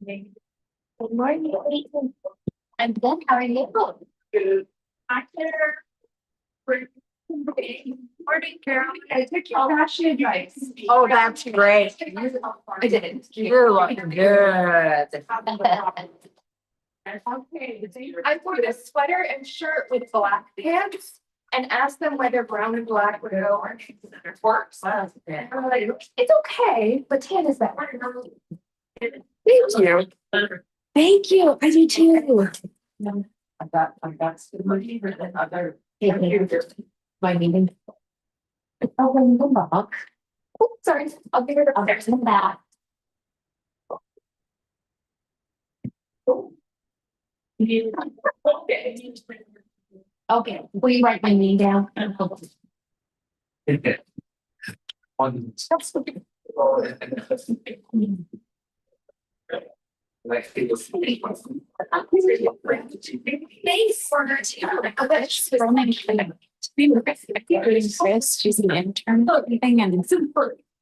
Good morning. I'm good. How are you? Good. Morning, Carol. I took your fashion advice. Oh, that's great. I did. You're looking good. Okay, I wore a sweater and shirt with black pants and asked them whether brown and black would go or considered works. And I'm like, it's okay, but tan is better. Thank you. Thank you. I do too. I've got my favorite and other. My meeting. Oh, when you come back. Oh, sorry, I'll give it others in the back. Okay, will you write my name down? Thanks for her She's an intern thing and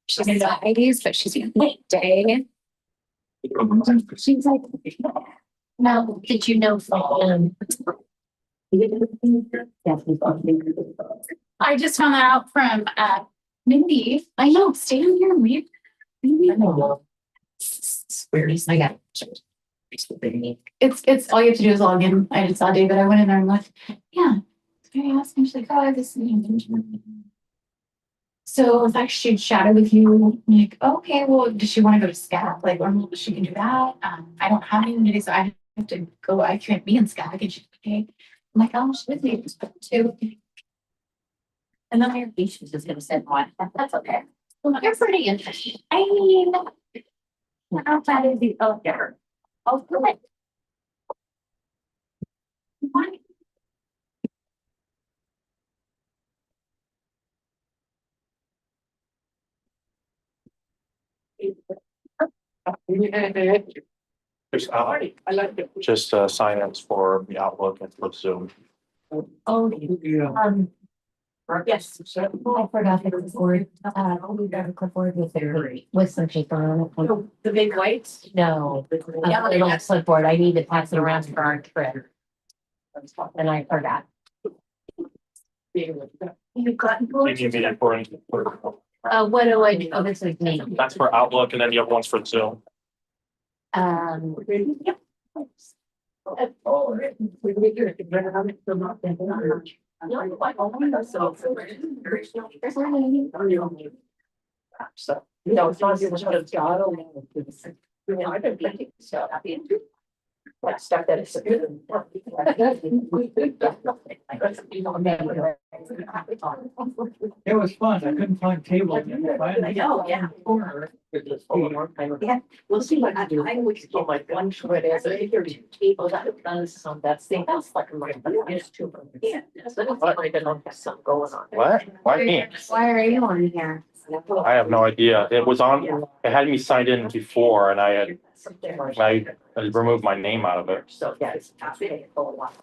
she's in the IDs, but she's in the day. She's like, now, did you know? I just found that out from Mindy. I know, stay on here and read. I got It's all you have to do is log in. I just saw David. I went in there and looked. Yeah. I asked him, she's like, oh, I have this meeting. So if I should shadow with you, I'm like, okay, well, does she want to go to SCAP? Like, well, she can do that. I don't have any today, so I have to go. I can't be in SCAP. And she's okay. I'm like, oh, she's with me too. And then your patience is gonna send one. That's okay. Well, you're pretty interesting. I mean, outside of the there. Oh, good. What? There's just sign-ups for the Outlook and for Zoom. Oh, yes. I forgot the clipboard. We got a clipboard with some paper on it. the big whites. No, a little clipboard. I need to pass it around for our trip. And I forgot. You've gotten. You need me to for What do I do? Oh, this is me. that's for Outlook, and then the other one's for Zoom. Yep. No, it's not. I've been thinking so. What stuff that is. It was fun. I couldn't find tables. Oh, yeah. Yeah, we'll see what I do. I would go like one short as a table that have done some that's thing else like a used to. Yeah. So it's like I don't have something going on. What? Why me? Why are you on here? I have no idea. It was on, it had me signed in before and I removed my name out of it. So, yeah, it's a lot.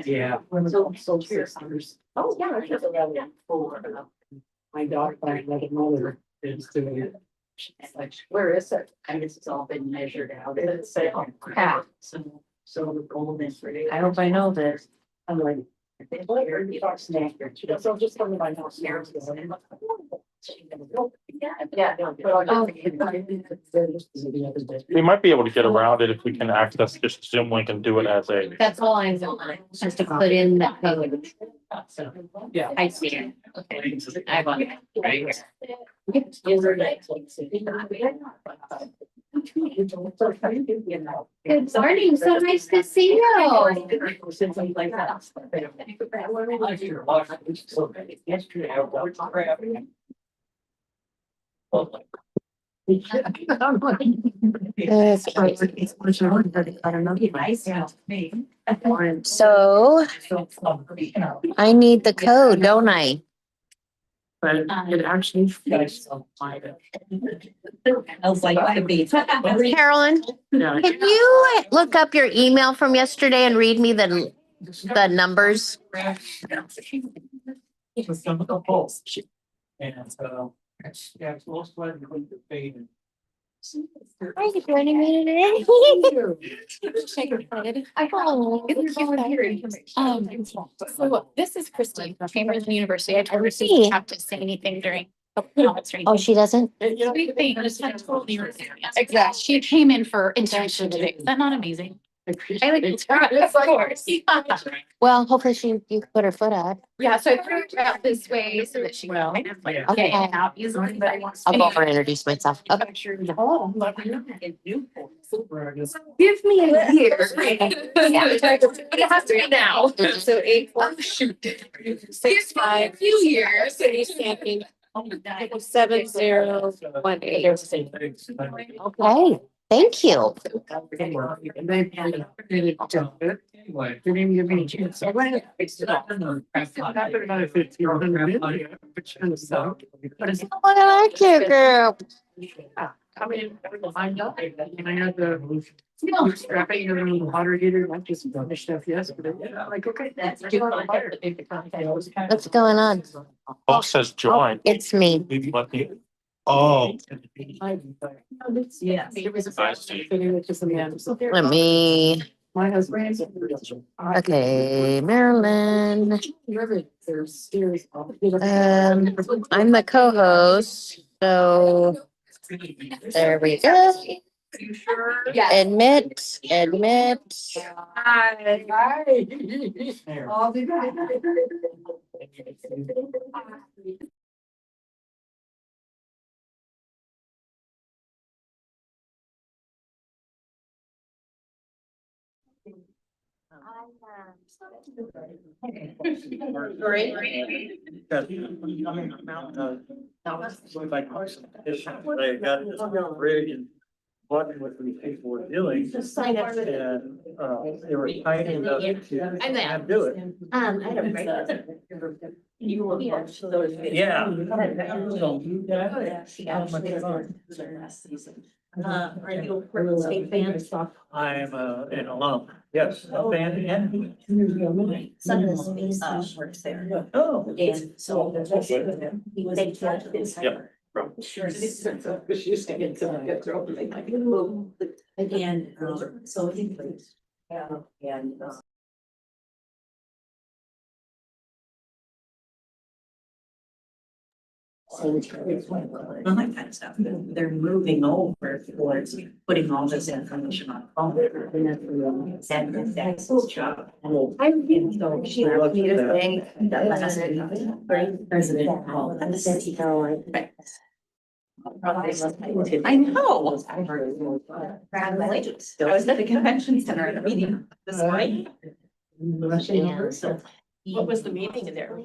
Yeah. So serious. Oh, yeah. I just around that for My daughter, my mother is doing it. she's like, where is it? I guess it's all been measured out. It's say, oh, crap. So the gold is really. I hope I know this. I'm like. So just come to my house. Yeah. We might be able to get around it if we can access just Zoom link and do it as a. That's all I'm doing, just to put in the code. Yeah. I see it. Okay. I want it right here. Good morning, so nice to see you. Since I'm like that. Yesterday, I was. So I need the code, don't I? But it actually. I was like, Carolyn, can you look up your email from yesterday and read me the numbers? It was chemical pulse. And so, yeah, it's most likely going to fade. Are you joining me today? Shake her head. Oh, It's cute that- so this is Christine, Chamberlain University. I told her she Hey. didn't have to say anything during the comments or anything. Oh, she doesn't? Sweet thing, just had totally experience. Exactly. She came in for internship today. Is that not amazing? I like it. Of course. Well, hopefully you can put her foot out. Yeah, so I threw her out this way so that she can kind of like Okay. get in and out easily, but I want. I'll go over and introduce myself. Okay. Oh. Give me a year. But it has to be now. So 8. Oh, shoot. 6, 5, few years. And he's thinking, 7018. Okay, thank you. And they anyway, didn't even give me a chance. I went. After another 1500 which kind of sucked. But it's. Oh, I like your group. I mean, I'm not, and I had the. Scrapping of the water heater, I just finished stuff yesterday. Yeah, like, okay. What's going on? Oh, says join. It's me. Let me- Oh, Yeah. I see. Let me, My husband. okay, Marilyn. I'm the co-host, so there we go. You sure? Admit. Hi. I'll be back. They got this rig and what these people were doing. Just sign up. And, they were tiny enough to do it. I had a break. You will watch those. Yeah. Are you a state fan? I'm, an alum, yes, a fan and. Son of the works there. Oh. And so. He was. Yep. Sure. And, so he. And. All that kind of stuff. They're moving over towards putting all this information on. And that's his job. I really don't. She asked me to say that president called and said he go. I know. Congratulations. I was at the convention center at a meeting this morning. And so, what was the meeting there?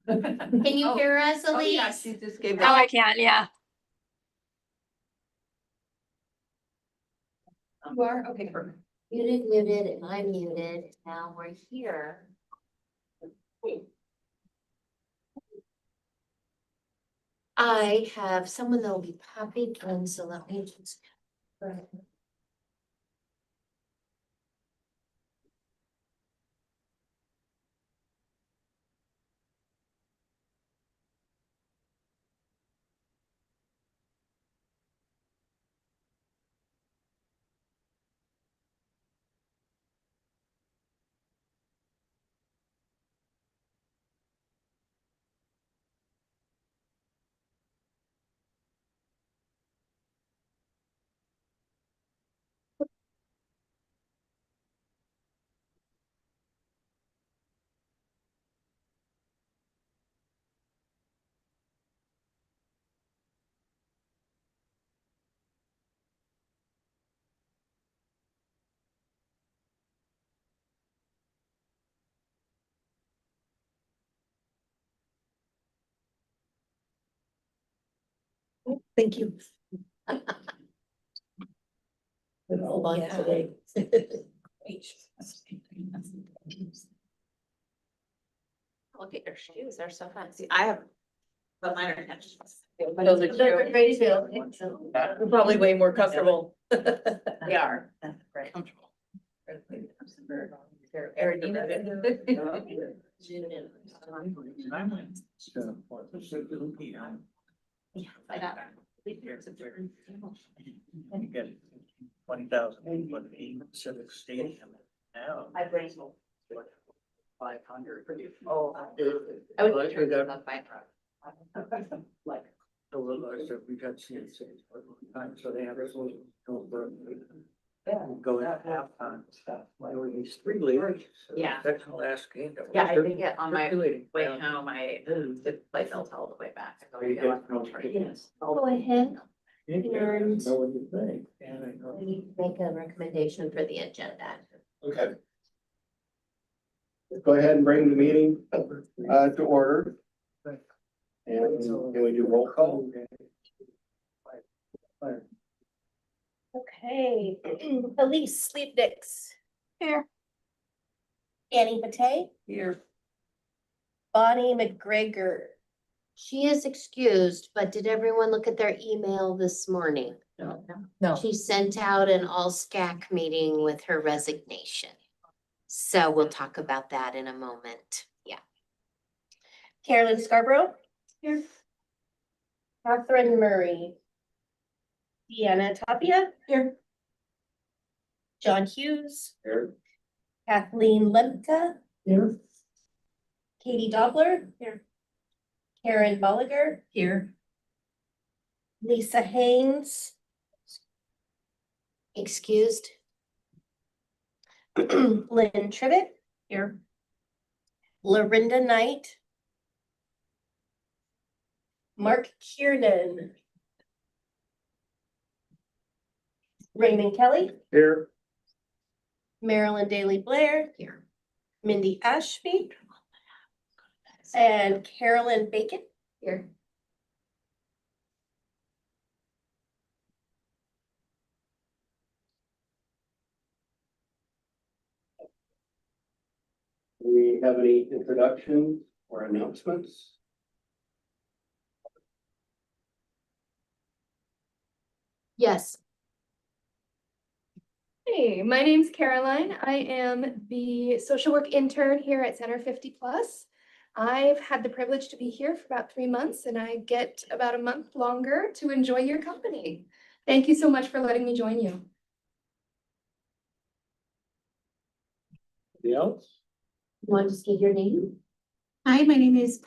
Can you hear us, Elise? just gave. Now I can, yeah. You are, okay, perfect. Muted, and I'm muted. Now we're here. I have someone that will be popping in, so let me just. Thank you. Hold on today. Look at your shoes, they're so fancy. I have. But mine are touched. Those are cute. Great too. They're probably way more comfortable. They are. Right. Comfortable. Yeah, I got You get 20,000, but the Civic Stadium now. I bring. 500. Oh. I would turn that on my Like. So we got CNC for a long time, so they have this little. Go at halftime and stuff. There were these 3 leaders. So Yeah. That's the last game. that was Yeah, I think it on my circulating way around. home, I did play felt all the way back. I go, You yeah, get I'll no try. trainers. Go ahead. Yeah, And- know what you think. And I know. We need to make a recommendation for the agenda. Okay. Let's go ahead and bring the meeting to order. And can we do roll call? Okay, Elise Sleepnix. Here. Annie Matei, Here. Bonnie McGregor. She is excused, but did everyone look at their email this morning? No. She sent out an all SCAC meeting with her resignation. So we'll talk about that in a moment. Yeah. Carolyn Scarborough. Here. Catherine Murray. Deanna Tapia. Here. John Hughes. Here. Kathleen Lemke. Here. Katie Dobler. Here. Karen Bolliger. Here. Lisa Haynes. Excused? Lynn Trivet. Here. Lorinda Knight. Mark Kiernan. Raymond Kelly. Here. Marilyn Daly Blair. Here. Mindy Ashby. And Carolyn Bacon. Here. Do we have any introductions or announcements? Yes. Hey, my name's Caroline. I am the social work intern here at Center 50 Plus. I've had the privilege to be here for about 3 months and I get about a month longer to enjoy your company. Thank you so much for letting me join you. Anybody else? You want to just give your name? Hi, my name is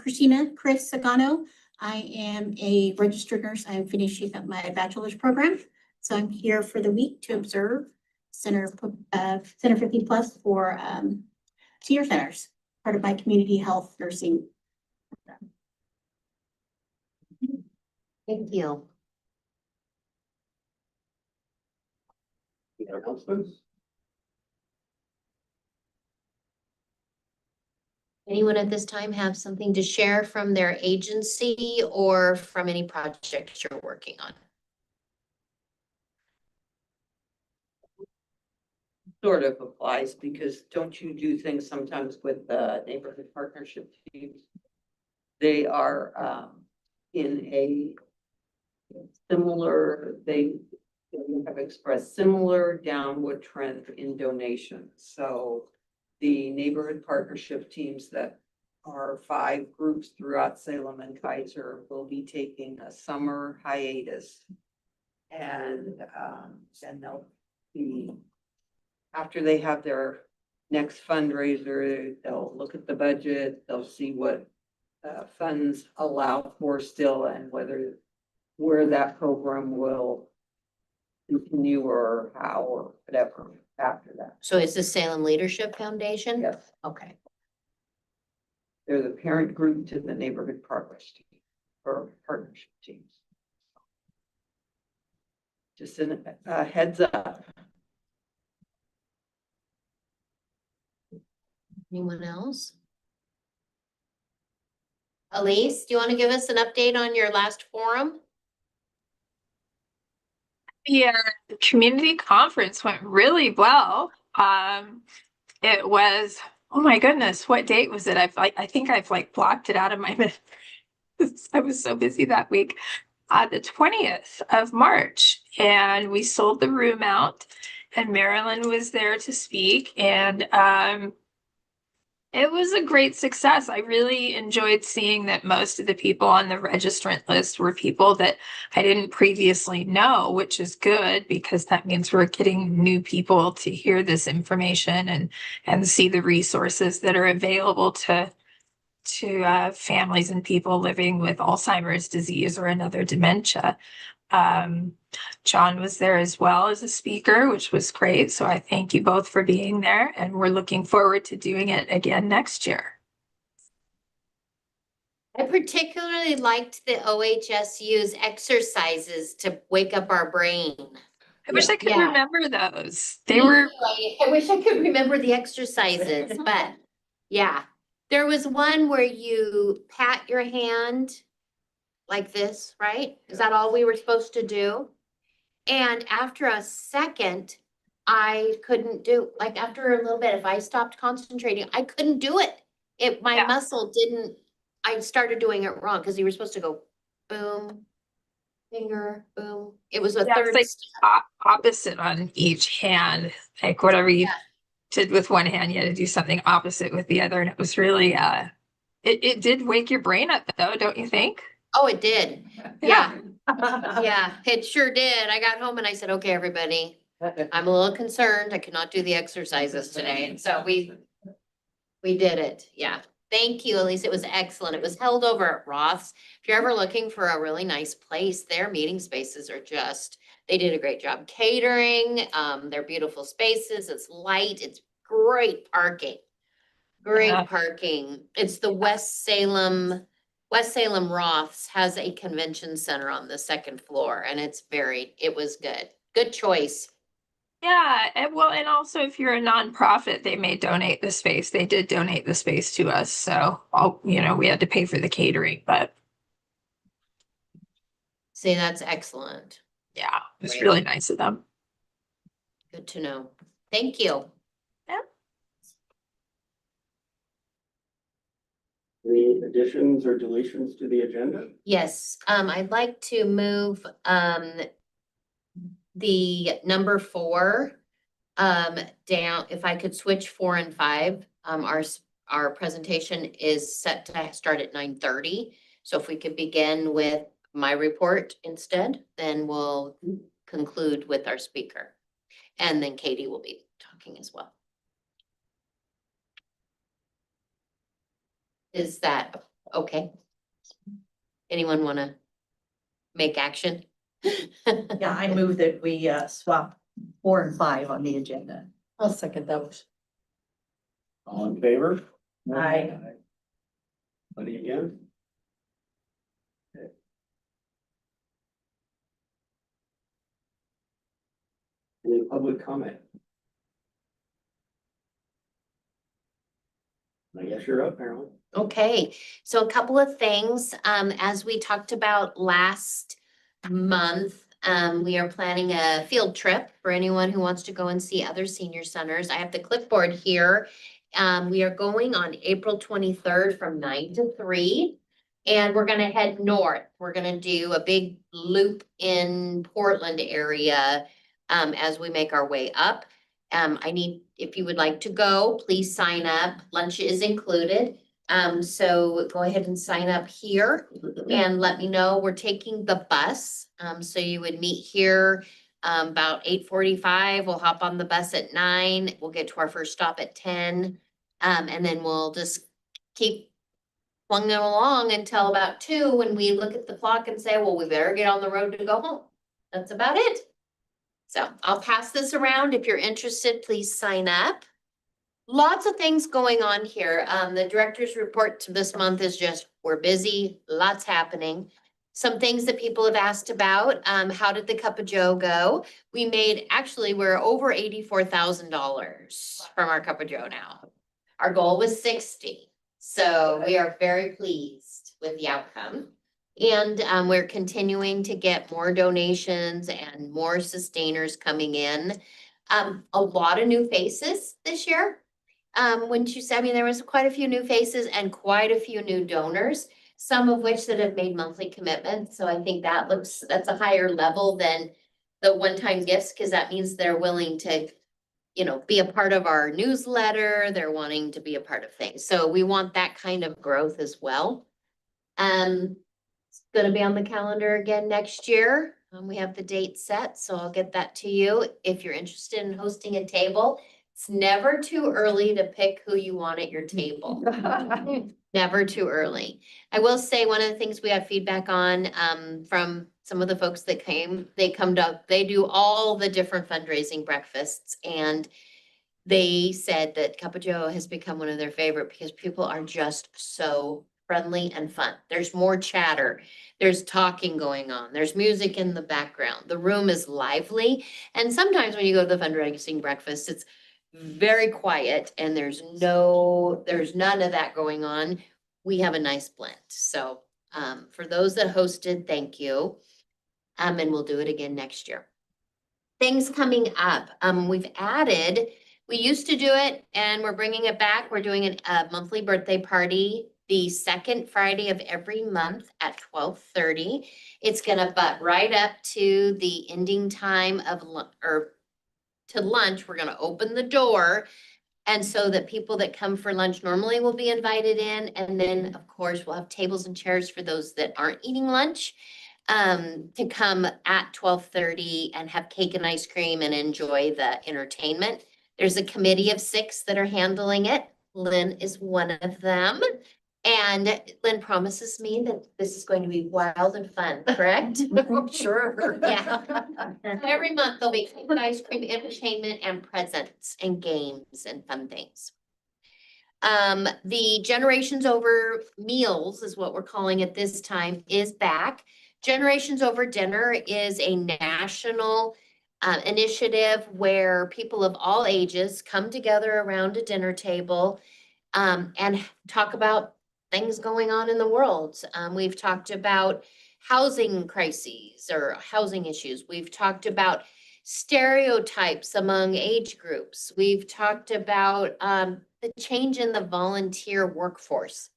Christina Chris Sagano. I am a registered nurse. I'm finishing up my bachelor's program. So I'm here for the week to observe Center 50 Plus for senior centers, part of my community health nursing. Thank you. Any announcements? Anyone at this time have something to share from their agency or from any projects you're working on? Sort of applies, because don't you do things sometimes with the neighborhood partnership teams? They are in a similar, they have expressed similar downward trend in donations. So the neighborhood partnership teams that are 5 groups throughout Salem and Kaiser will be taking a summer hiatus. And then they'll be, after they have their next fundraiser, they'll look at the budget, they'll see what funds allow for still, and where that program will continue or how or whatever after that. So is the Salem Leadership Foundation? Yes, Okay. they're the parent group to the neighborhood progress team or partnership teams. Just a heads up. Anyone else? Elise, do you want to give us an update on your last forum? Yeah, the community conference went really well. It was, oh my goodness, what date was it? I think I've like blocked it out of my minutes. I was so busy that week. The 20th of March, and we sold the room out, and Marilyn was there to speak, and it was a great success. I really enjoyed seeing that most of the people on the registrant list were people that I didn't previously know, which is good because that means we're getting new people to hear this information and see the resources that are available to families and people living with Alzheimer's disease or another dementia. John was there as well as a speaker, which was great. So I thank you both for being there, and we're looking forward to doing it again next year. I particularly liked the OHSU's exercises to wake up our brain. I wish I could Yeah. remember those. Me too. I wish I could remember the exercises, but yeah. There was one where you pat your hand like this, right? Is that all we were supposed to do? And after a second, I couldn't do, like after a little bit, if I stopped concentrating, I couldn't do it. My Yeah. muscle didn't, I started doing it wrong because you were supposed to go boom, finger, boom. It was a Yeah, it's third like step. opposite on each hand, like whatever you did with one hand, you had to do something opposite with the other. And it was really, it did wake your brain up though, don't you think? Oh, it did. Yeah. Yeah, it sure did. I got home and I said, okay, everybody, I'm a little concerned. I cannot do the exercises today. And so we did it. Yeah. Thank you, Elise. It was excellent. It was held over at Roth's. If you're ever looking for a really nice place, their meeting spaces are just, they did a great job catering. They're beautiful spaces. It's light. It's great parking. Great Yeah. parking. It's the West Salem Roth's has a convention center on the 2nd floor, and it was good. Good choice. Yeah, and also if you're a nonprofit, they may donate the space. They did donate the space to us, so we had to pay for the catering, but See, that's excellent. yeah, it was Great. really nice of them. Good to know. Thank you. Any additions or deletions to the agenda? Yes, I'd like to move the number 4 down. If I could switch 4 and 5. Our presentation is set to start at 9:30. So if we could begin with my report instead, then we'll conclude with our speaker. And then Katie will be talking as well. Is that okay? Anyone want to make action? Yeah, I move that we swap 4 and 5 on the agenda. I'll second that. All in favor? Aye. Any against? Any public comment? I guess you're up, Marilyn. Okay, so a couple of things, as we talked about last month, we are planning a field trip for anyone who wants to go and see other senior centers. I have the clipboard here. We are going on April 23rd from 9 to 3. And we're gonna head north. We're gonna do a big loop in Portland area, as we make our way up. If you would like to go, please sign up. Lunch is included. So go ahead and sign up here and let me know. We're taking the bus. So you would meet here about 8:45. We'll hop on the bus at 9. We'll get to our first stop at 10. And then we'll just keep plugging along until about 2 when we look at the clock and say, well, we better get on the road to go home. That's about it. So I'll pass this around. If you're interested, please sign up. Lots of things going on here. The director's report to this month is just, we're busy, lots happening. Some things that people have asked about, how did the Cup of Joe go? We're over $84,000 from our Cup of Joe now. Our goal was 60. So we are very pleased with the outcome. And we're continuing to get more donations and more sustainers coming in. A lot of new faces this year. Wouldn't you say? I mean, there was quite a few new faces and quite a few new donors, some of which that have made monthly commitments. So I think that's a higher level than the one-time gifts, because that means they're willing to, be a part of our newsletter. They're wanting to be a part of things. So we want that kind of growth as well. It's gonna be on the calendar again next year. We have the date set, so I'll get that to you. If you're interested in hosting a table, it's never too early to pick who you want at your table. Never too early. I will say one of the things we have feedback on from some of the folks that came, they do all the different fundraising breakfasts, and they said that Cup of Joe has become one of their favorite because people are just so friendly and fun. There's more chatter. There's talking going on. There's music in the background. The room is lively. And sometimes when you go to the fundraising breakfast, it's very quiet and there's none of that going on. We have a nice blend. So for those that hosted, thank you. And we'll do it again next year. Things coming up. We used to do it and we're bringing it back. We're doing a monthly birthday party the second Friday of every month at 12:30. It's gonna butt right up to the ending time of lunch. We're gonna open the door. And so that people that come for lunch normally will be invited in. And then of course, we'll have tables and chairs for those that aren't eating lunch to come at 12:30 and have cake and ice cream and enjoy the entertainment. There's a committee of 6 that are handling it. Lynn is one of them. And Lynn promises me that this is going to be wild and fun, correct? Sure. Yeah. Every month there'll be cake and ice cream, entertainment, and presents and games and fun things. The Generations Over Meals is what we're calling it this time, is back. Generations Over Dinner is a national initiative where people of all ages come together around a dinner table and talk about things going on in the world. We've talked about housing crises or housing issues. We've talked about stereotypes among age groups. We've talked about the change in the volunteer workforce,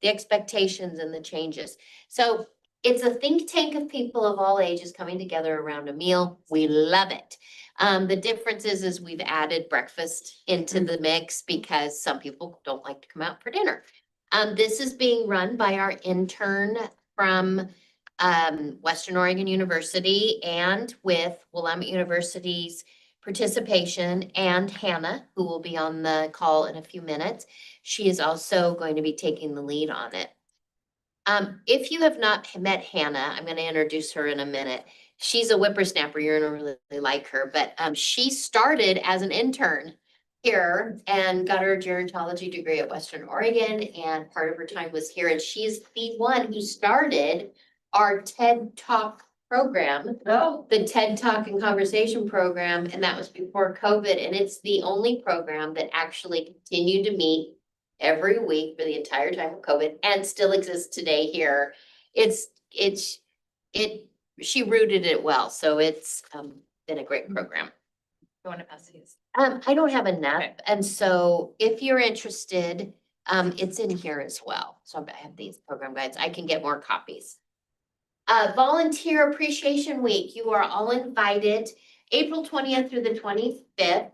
the expectations and the changes. So it's a think tank of people of all ages coming together around a meal. We love it. The difference is we've added breakfast into the mix because some people don't like to come out for dinner. This is being run by our intern from Western Oregon University and with Willamette University's participation, and Hannah, who will be on the call in a few minutes. She is also going to be taking the lead on it. If you have not met Hannah, I'm going to introduce her in a minute. She's a whippersnapper. You're going to really like her, but she started as an intern here and got her gerontology degree at Western Oregon, and part of her time was here. And she's the one who started our TED Talk program, the TED Talk and Conversation program, and that was before COVID. And it's the only program that actually continued to meet every week for the entire time of COVID and still exists today here. She rooted it well, so it's been a great program. I want to pass these. I don't have enough, Okay. and so if you're interested, it's in here as well. So I have these program guides. I can get more copies. Volunteer Appreciation Week, you are all invited. April 20th through the 25th,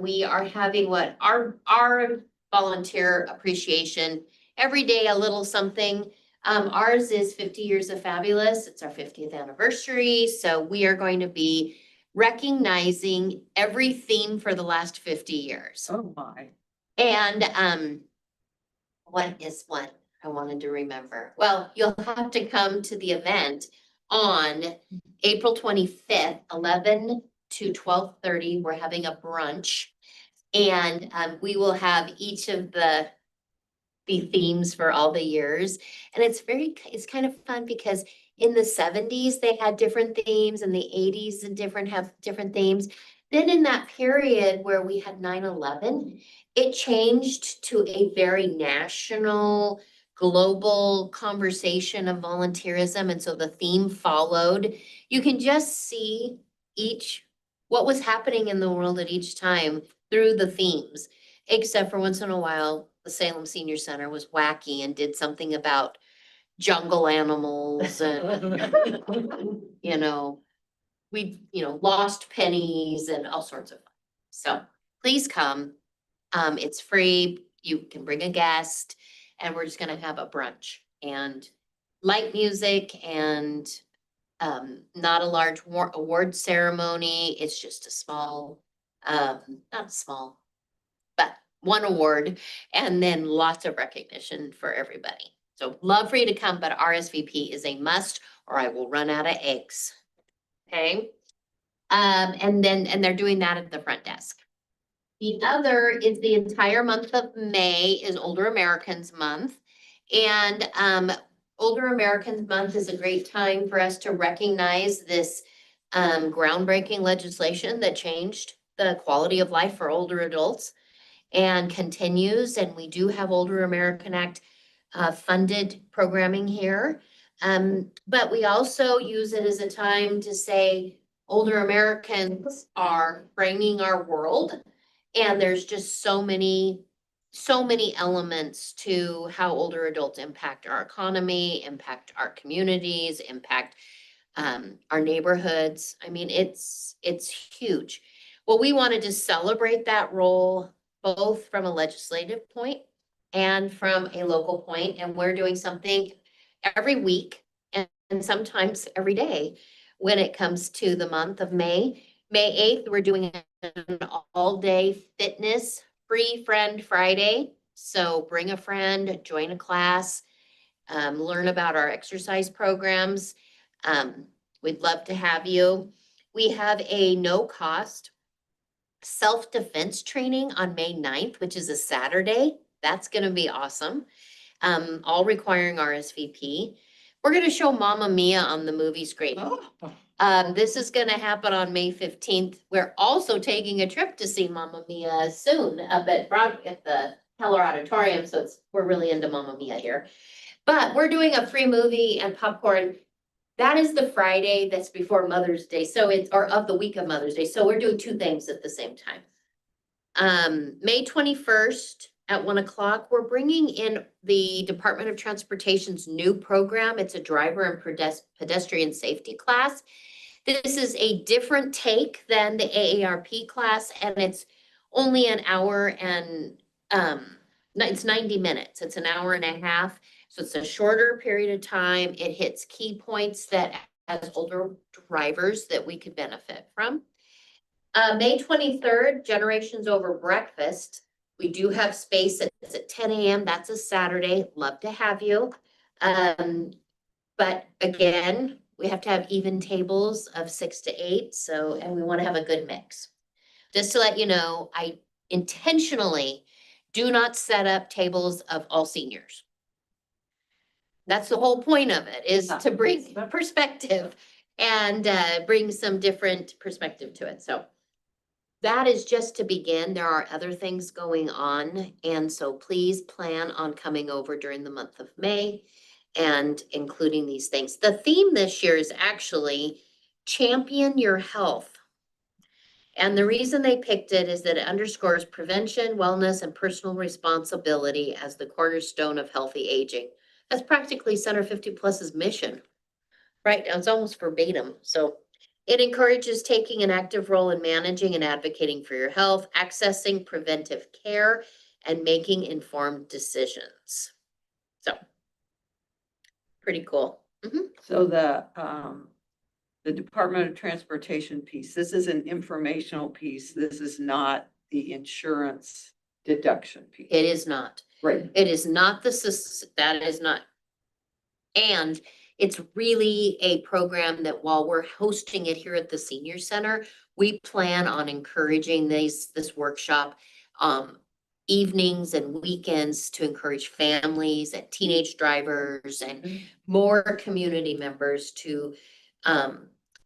we are having our volunteer appreciation, every day a little something. Ours is 50 Years of Fabulous. It's our 50th anniversary. So we are going to be recognizing every theme for the last 50 years. Oh, my. And what is what I wanted to remember? Well, you'll have to come to the event on April 25th, 11 to 12:30. We're having a brunch. And we will have each of the themes for all the years. And it's kind of fun because in the 70s, they had different themes, and the 80s have different themes. Then in that period where we had 9/11, it changed to a very national, global conversation of volunteerism. And so the theme followed. You can just see what was happening in the world at each time through the themes, except for once in a while, the Salem Senior Center was wacky and did something about jungle animals and, lost pennies and all sorts of fun. So please come. It's free. You can bring a guest, and we're just gonna have a brunch and light music and not a large award ceremony. It's just a small, not small, but one award, and then lots of recognition for everybody. So love for you to come, but RSVP is a must, or I will run out of eggs. Okay. And they're doing that at the front desk. The other is the entire month of May is Older Americans Month. And Older Americans Month is a great time for us to recognize this groundbreaking legislation that changed the quality of life for older adults and continues. And we do have Older American Act funded programming here. But we also use it as a time to say older Americans are framing our world. And there's just so many elements to how older adults impact our economy, impact our communities, impact our neighborhoods. I mean, it's huge. Well, we wanted to celebrate that role both from a legislative point and from a local point, and we're doing something every week and sometimes every day when it comes to the month of May. May 8th, we're doing an all-day fitness free friend Friday. So bring a friend, join a class, learn about our exercise programs. We'd love to have you. We have a no-cost self-defense training on May 9th, which is a Saturday. That's going to be awesome. All requiring RSVP. We're going to show Mamma Mia on the movie screen. This is going to happen on May 15th. We're also taking a trip to see Mamma Mia soon up at the Keller Auditorium. So we're really into Mamma Mia here. But we're doing a free movie and popcorn. That is the Friday that's before Mother's Day. So or of the week of Mother's Day. So we're doing two things at the same time. May 21st at 1 o'clock, we're bringing in the Department of Transportation's new program. It's a driver and pedestrian safety class. This is a different take than the AARP class, and it's only an hour and it's 90 minutes. It's an hour and a half. So it's a shorter period of time. It hits key points that as older drivers that we could benefit from. May 23rd, Generations Over Breakfast. We do have space. It's at 10 a.m. That's a Saturday. Love to have you. But again, we have to have even tables of 6 to 8. And we want to have a good mix. Just to let you know, I intentionally do not set up tables of all seniors. That's the whole point of it, is to bring perspective and bring some different perspective to it. So that is just to begin. There are other things going on. And so please plan on coming over during the month of May and including these things. The theme this year is actually champion your health. And the reason they picked it is that it underscores prevention, wellness, and personal responsibility as the cornerstone of healthy aging. That's practically Center 50 Plus's mission. Right now, it's almost verbatim. So it encourages taking an active role in managing and advocating for your health, accessing preventive care, and making informed decisions. So pretty cool. So the Department of Transportation piece, this is an informational piece. This is not the insurance deduction piece. It is not. Right. It is not that is not. And it's really a program that while we're hosting it here at the Senior Center, we plan on encouraging this workshop evenings and weekends to encourage families and teenage drivers and more community members to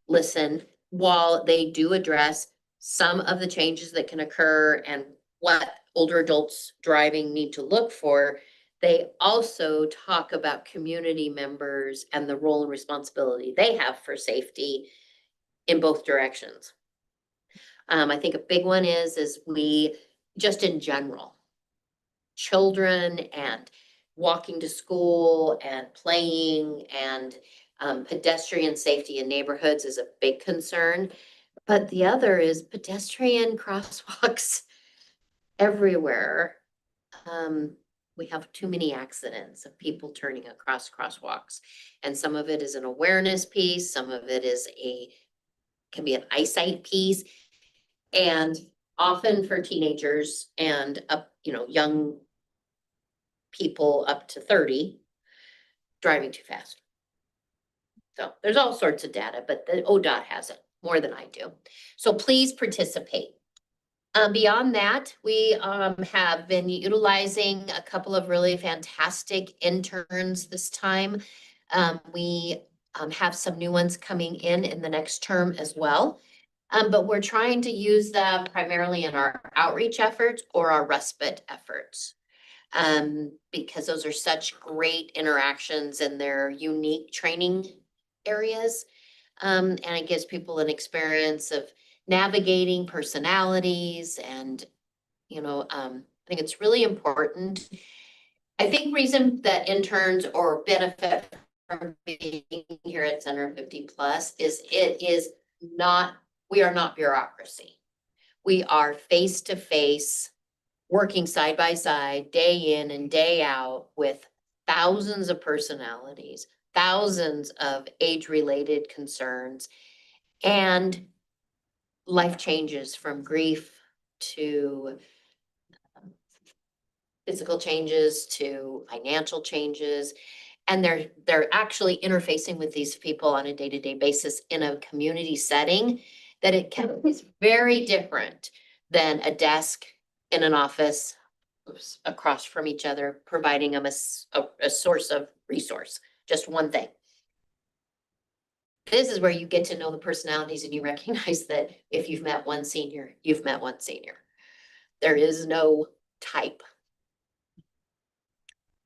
listen while they do address some of the changes that can occur and what older adults driving need to look for. They also talk about community members and the role and responsibility they have for safety in both directions. I think a big one is we just in general, children and walking to school and playing and pedestrian safety in neighborhoods is a big concern. But the other is pedestrian crosswalks everywhere. We have too many accidents of people turning across crosswalks. And some of it is an awareness piece. Some of it can be an eyesight piece. And often for teenagers and young people up to 30 driving too fast. So there's all sorts of data, but the ODOT has it more than I do. So please participate. Beyond that, we have been utilizing a couple of really fantastic interns this time. We have some new ones coming in the next term as well. But we're trying to use them primarily in our outreach efforts or our respite efforts. Because those are such great interactions and they're unique training areas. And it gives people an experience of navigating personalities and, I think it's really important. I think reason that interns or benefit from being here at Center 50 Plus is we are not bureaucracy. We are face-to-face, working side by side, day in and day out with thousands of personalities, thousands of age-related concerns, and life changes from grief to physical changes to financial changes. And they're actually interfacing with these people on a day-to-day basis in a community setting that is very different than a desk in an office across from each other, providing them a source of resource, just one thing. This is where you get to know the personalities and you recognize that if you've met one senior, you've met one senior. There is no type.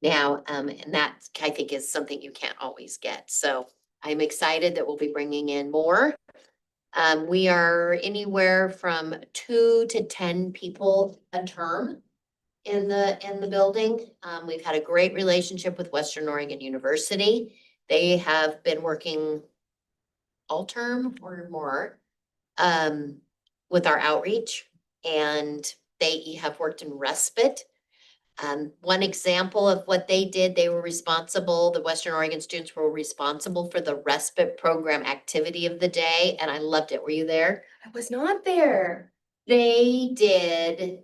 Now, and that I think is something you can't always get. So I'm excited that we'll be bringing in more. We are anywhere from 2 to 10 people a term in the building. We've had a great relationship with Western Oregon University. They have been working all term or more with our outreach, and they have worked in respite. One example of what they did, they were responsible, the Western Oregon students were responsible for the respite program activity of the day, and I loved it. Were you there? I was not there. They did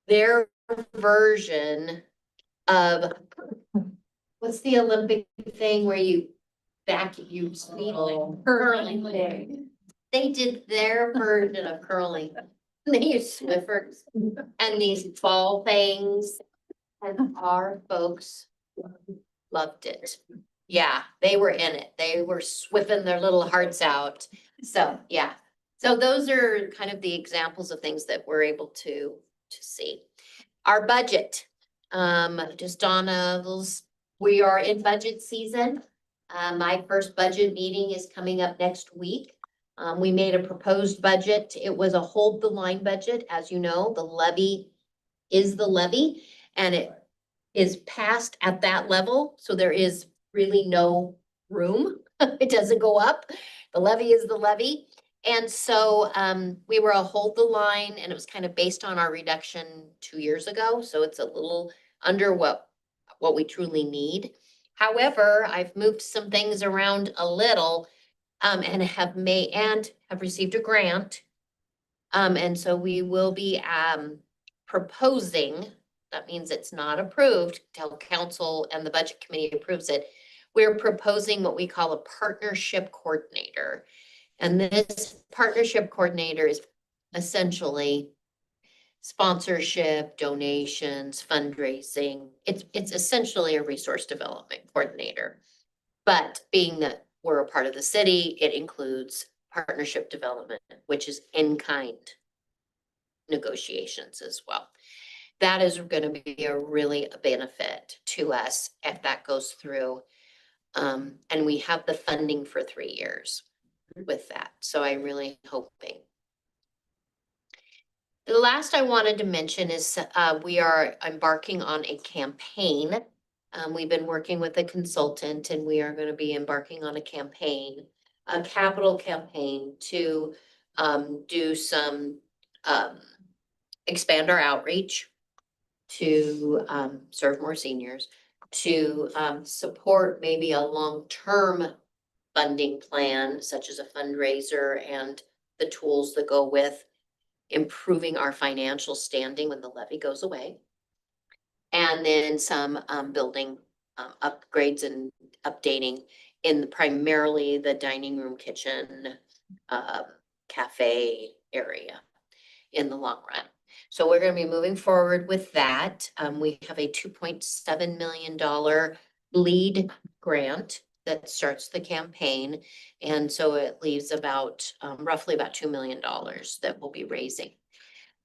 their version of, what's the Olympic thing where you curling. They did their version of curling. They used Swiffers and these ball things, and our folks loved it. Yeah, they were in it. They were swiffing their little hearts out. So yeah, So those are kind of the examples of things that we're able to see. Our budget, just on we are in budget season. My first budget meeting is coming up next week. We made a proposed budget. It was a hold the line budget. As you know, the levy is the levy and it is passed at that level. So there is really no room. It doesn't go up. The levy is the levy. And so we were a hold the line and it was kind of based on our reduction 2 years ago. So it's a little under what we truly need. However, I've moved some things around a little and have received a grant. And so we will be proposing, that means it's not approved till council and the budget committee approves it. We're proposing what we call a partnership coordinator. And this partnership coordinator is essentially sponsorship, donations, fundraising. It's essentially a resource development coordinator. But being that we're a part of the city, it includes partnership development, which is in-kind negotiations as well. That is going to be a benefit to us if that goes through. And we have the funding for 3 years with that. So I'm really hoping. The last I wanted to mention is we are embarking on a campaign. We've been working with a consultant and we are going to be embarking on a campaign, a capital campaign to do some, expand our outreach to serve more seniors, to support maybe a long-term funding plan, such as a fundraiser and the tools that go with improving our financial standing when the levy goes away. And then some building upgrades and updating in primarily the dining room, kitchen, cafe area in the long run. So we're going to be moving forward with that. We have a $2.7 million lead grant that starts the campaign. And so it leaves about roughly about $2 million that we'll be raising.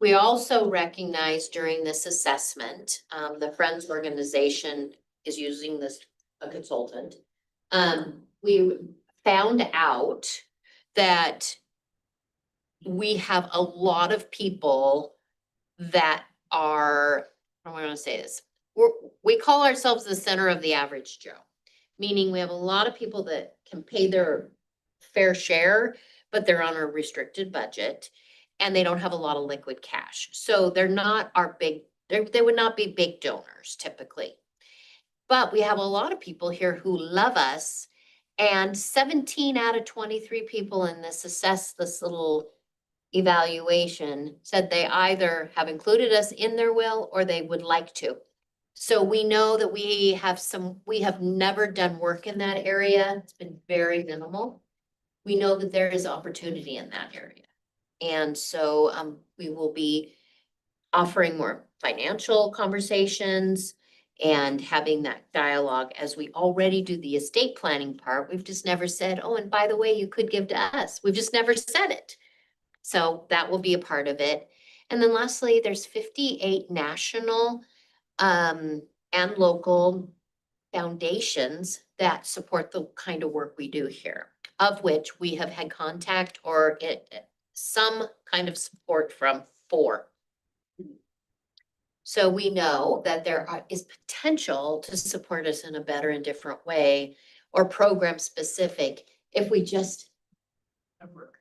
We also recognize during this assessment, the Friends organization is using a consultant. We found out that we have a lot of people that are, I want to say this, we call ourselves the center of the average Joe, meaning we have a lot of people that can pay their fair share, but they're on a restricted budget and they don't have a lot of liquid cash. So they're not our they would not be big donors typically. But we have a lot of people here who love us, and 17 out of 23 people in this little evaluation said they either have included us in their will or they would like to. So we know that we have never done work in that area. It's been very minimal. We know that there is opportunity in that area. And so we will be offering more financial conversations and having that dialogue as we already do the estate planning part. We've just never said, oh, and by the way, you could give to us. We've just never said it. So that will be a part of it. And then lastly, there's 58 national and local foundations that support the kind of work we do here, of which we have had contact or some kind of support from 4. So we know that there is potential to support us in a better and different way or program specific if we just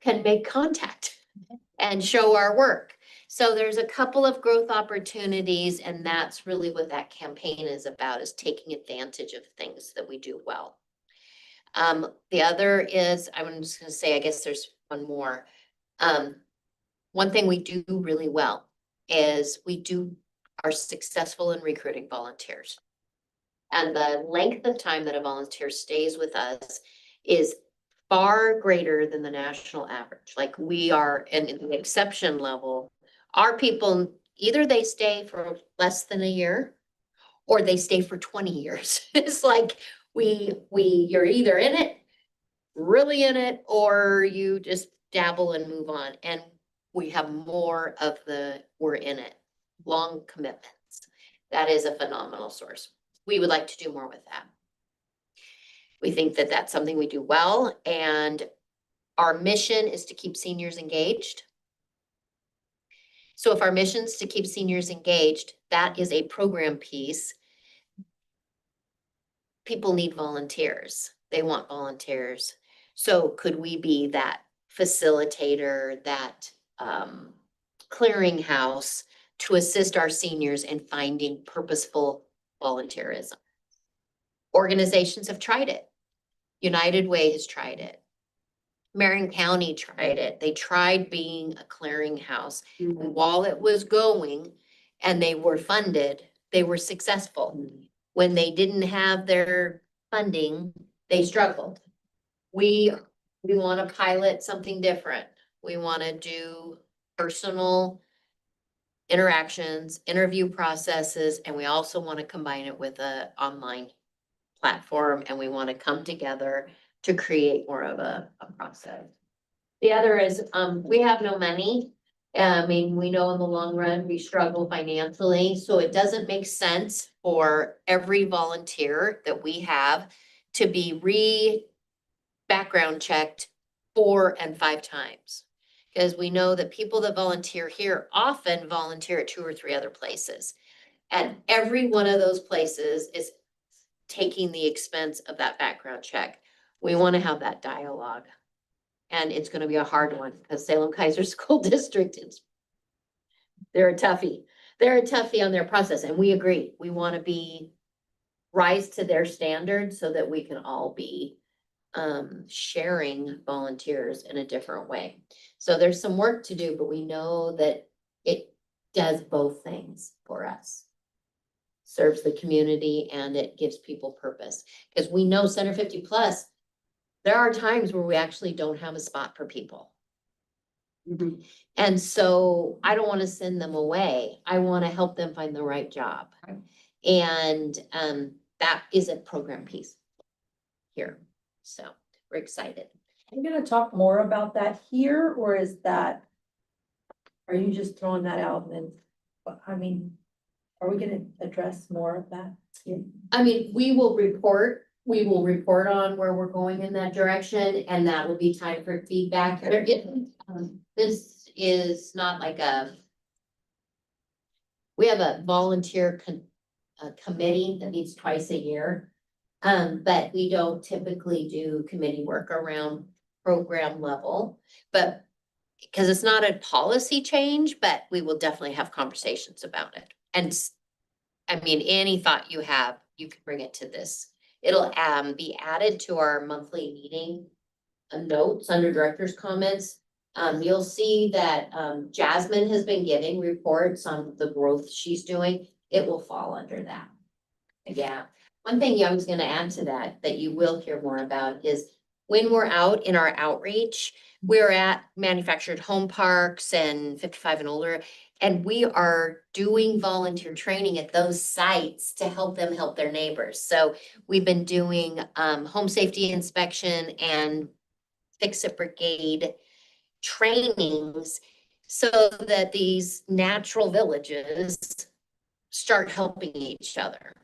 can make contact and show our work. So there's a couple of growth opportunities, and that's really what that campaign is about, is taking advantage of things that we do well. The other is, I'm just going to say, I guess there's one more. One thing we do really well is we are successful in recruiting volunteers. And the length of time that a volunteer stays with us is far greater than the national average. Like we are in the exception level. Our people, either they stay for less than a year or they stay for 20 years. It's like you're either in it, really in it, or you just dabble and move on. And we have more of we're in it, long commitments. That is a phenomenal source. We would like to do more with that. We think that that's something we do well, and our mission is to keep seniors engaged. So if our mission is to keep seniors engaged, that is a program piece. People need volunteers. They want volunteers. So could we be that facilitator, that clearinghouse to assist our seniors in finding purposeful volunteerism? Organizations have tried it. United Way has tried it. Marion County tried it. They tried being a clearinghouse. And while it was going and they were funded, they were successful. When they didn't have their funding, they struggled. We want to pilot something different. We want to do personal interactions, interview processes, and we also want to combine it with an online platform, and we want to come together to create more of a process. The other is, we have no money. I mean, we know in the long run, we struggle financially, so it doesn't make sense for every volunteer that we have to be background checked 4 and 5 times. Because we know that people that volunteer here often volunteer at 2 or 3 other places. And every one of those places is taking the expense of that background check. We want to have that dialogue. And it's going to be a hard one because Salem Kaiser School District, they're a toughie. They're a toughie on their process. And we agree. We want to rise to their standards so that we can all be sharing volunteers in a different way. So there's some work to do, but we know that it does both things for us. Serves the community and it gives people purpose. Because we know Center 50 Plus, there are times where we actually don't have a spot for people. And so I don't want to send them away. I want to help them find the right job. And that is a program piece here. So we're excited. Are you gonna talk more about that here, or are you just throwing that out and then, I mean, are we gonna address more of that? I mean, we will report on where we're going in that direction, and that will be time for feedback. There isn't, this is not like we have a volunteer committee that meets twice a year. But we don't typically do committee work around program level, but because it's not a policy change, but we will definitely have conversations about it. And I mean, any thought you have, you can bring it to this. It'll be added to our monthly meeting notes under director's comments. You'll see that Jasmine has been getting reports on the growth she's doing. It will fall under that. Yeah. One thing I was going to add to that you will hear more about is when we're out in our outreach, we're at manufactured home parks and 55 and older, and we are doing volunteer training at those sites to help them help their neighbors. So we've been doing home safety inspection and fix-it brigade trainings so that these natural villages start helping each other.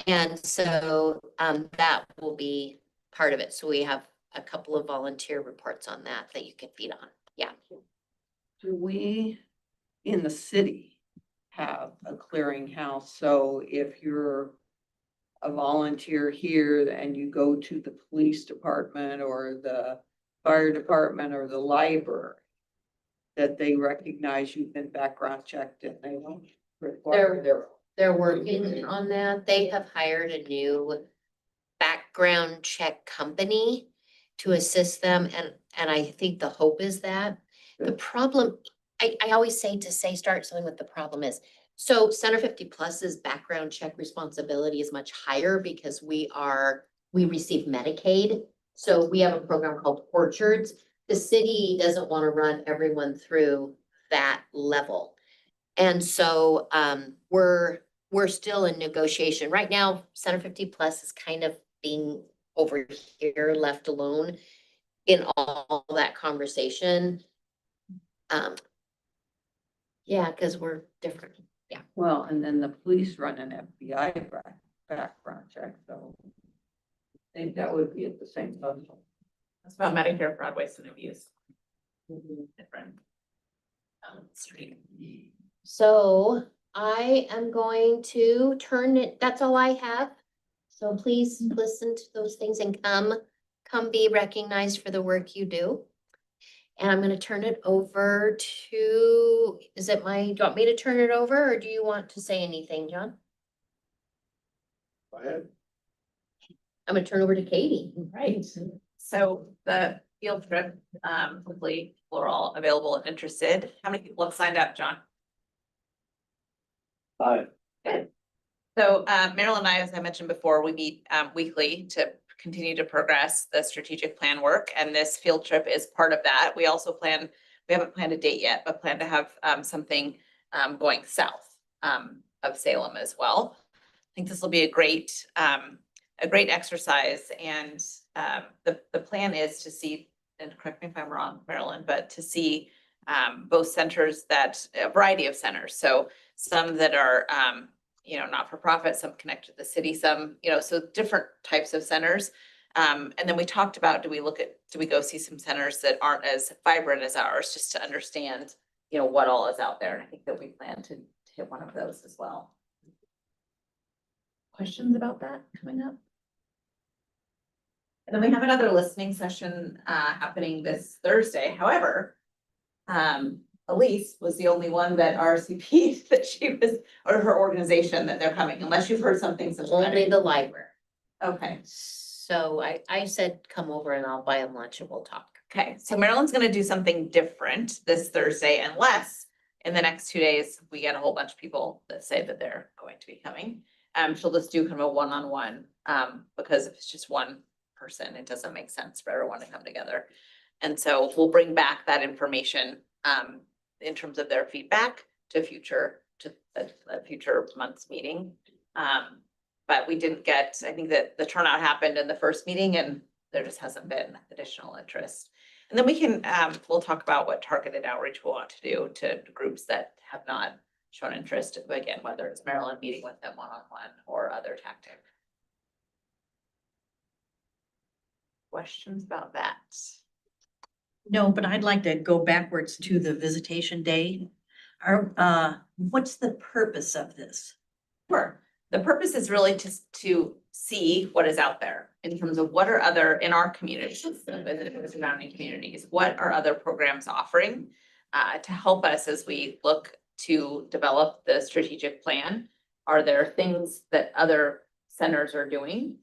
And so that will be part of it. So we have a couple of volunteer reports on that you can feed on. Yeah. Do we in the city have a clearinghouse? So if you're a volunteer here and you go to the police department or the fire department or the library, that they recognize you've been background checked and they don't require They're working on that. They have hired a new background check company to assist them. And I think the hope is that the problem, I always say start something with the problem is. So Center 50 Plus's background check responsibility is much higher because we receive Medicaid. So we have a program called Orchards. The city doesn't want to run everyone through that level. And so we're still in negotiation. Right now, Center 50 Plus is kind of being over here left alone. in all that conversation. Yeah, because we're different. Yeah. Well, and then the police run an FBI background check, so. I think that would be at the same level. That's about Medicare fraud, waste and abuse. Different. So I am going to turn it, that's all I have. So please listen to those things and come be recognized for the work you do. And I'm gonna turn it over to, do you want me to turn it over or do you want to say anything, John? Go ahead. I'm gonna turn over to Katie. Right, so the field trip, hopefully we're all available and interested. How many people have signed up, John? Hi. Good. So Marilyn and I, as I mentioned before, we meet weekly to continue to progress the strategic plan work, and this field trip is part of that. We also we haven't planned a date yet, but plan to have something going south of Salem as well. I think this will be a great exercise, and the plan is to see, and correct me if I'm wrong, Marilyn, but to see both centers, a variety of centers. So some that are not for profit, some connected to the city, some, so different types of centers. And then we talked about, do we go see some centers that aren't as vibrant as ours, just to understand, what all is out there. And I think that we plan to hit one of those as well. Questions about that coming up? And then we have another listening session happening this Thursday. However, Elise was the only one that RSVP'd that she was, or her organization, that they're coming, unless you've heard something. Only the library. Okay. So I said, come over and I'll buy them lunch and we'll talk. Okay, so Marilyn's gonna do something different this Thursday, unless in the next 2 days, we get a whole bunch of people that say that they're going to be coming. She'll just do kind of a one-on-one, because if it's just one person, it doesn't make sense for everyone to come together. And so we'll bring back that information in terms of their feedback to a future month's meeting. But we didn't get, I think that the turnout happened in the first meeting and there just hasn't been additional interest. And then we'll talk about what targeted outreach we want to do to groups that have not shown interest, again, whether it's Maryland meeting with them one-on-one or other tactic. Questions about that? No, but I'd like to go backwards to the visitation day. What's the purpose of this? Sure. The purpose is really to see what is out there in terms of what are other, in our communities, the surrounding communities, what are other programs offering to help us as we look to develop the strategic plan. Are there things that other centers are doing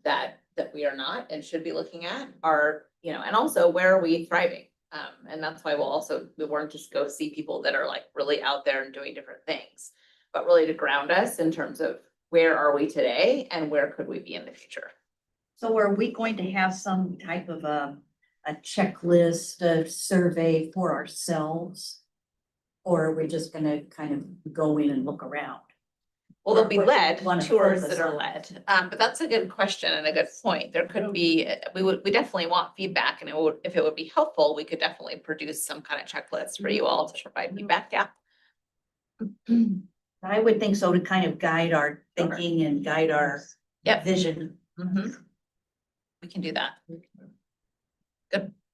that we are not and should be looking at? And also where are we thriving? And that's why we weren't just go see people that are like really out there and doing different things, but really to ground us in terms of where are we today and where could we be in the future? So are we going to have some type of a checklist, a survey for ourselves? Or are we just gonna kind of go in and look around? Well, there'll be What you wanna tours focus that are on. led, but that's a good question and a good point. There could be, we definitely want feedback, and if it would be helpful, we could definitely produce some kind of checklist for you all to provide feedback. Yeah. I would think so, to kind of guide our thinking and guide our vision. Mhm. We can do that.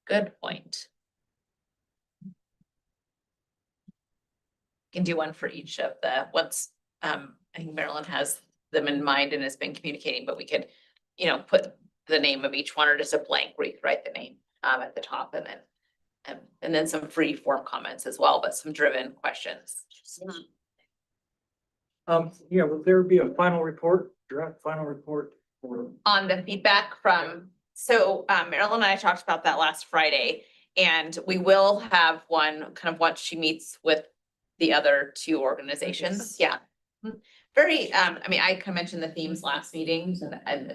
Good point. Can do one for each of I think Marilyn has them in mind and has been communicating, but we could, put the name of each one or just a blank where you could write the name at the top, and then some free form comments as well, but some driven questions. Will there be a final report, draft final report? On the feedback from, Marilyn and I talked about that last Friday, and we will have one kind of once she meets with the other two organizations. Yeah. Very, I can mention the themes last meeting, and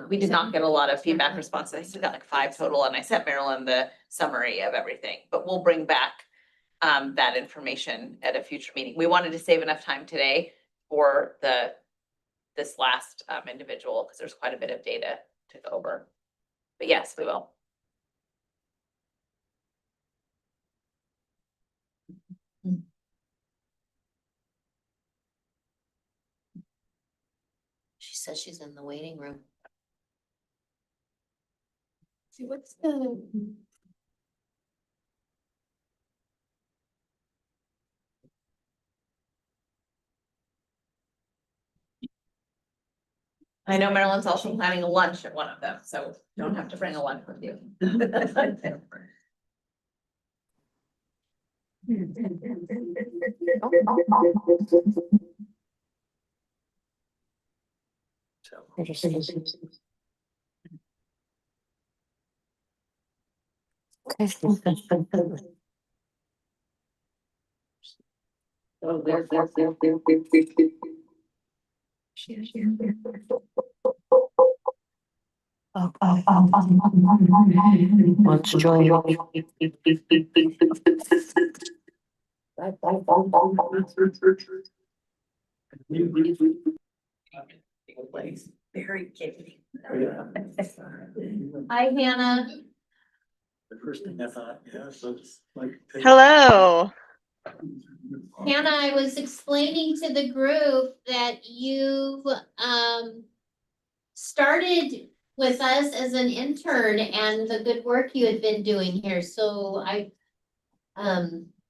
we did not get a lot of feedback responses. I still got like 5 total, and I sent Marilyn the summary of everything, but we'll bring back that information at a future meeting. We wanted to save enough time today for this last individual, because there's quite a bit of data to go over. But yes, we will. says she's in the waiting room. See, what's the? I know Marilyn's also planning a lunch at one of them, so don't have to bring a lunch with you. Let's join. Very giving. Hi, Hannah. The first thing I thought, yeah, so it's like. Hello. Hannah, I was explaining to the group that you started with us as an intern and the good work you had been doing here. So I've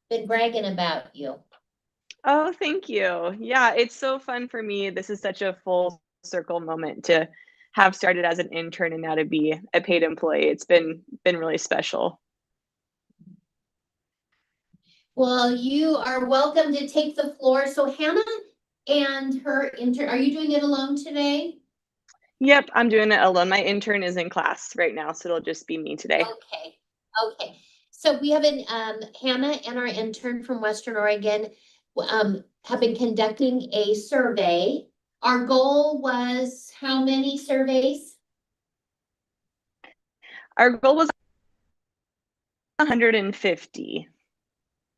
been bragging about you. Oh, thank you. Yeah, it's so fun for me. This is such a full circle moment to have started as an intern and now to be a paid employee. It's been really special. Well, you are welcome to take the floor. So Hannah and her intern, are you doing it alone today? Yep, I'm doing it alone. My intern is in class right now, so it'll just be me today. Okay. So we have an Hannah and our intern from Western Oregon have been conducting a survey. Our goal was how many surveys? Our goal was 150.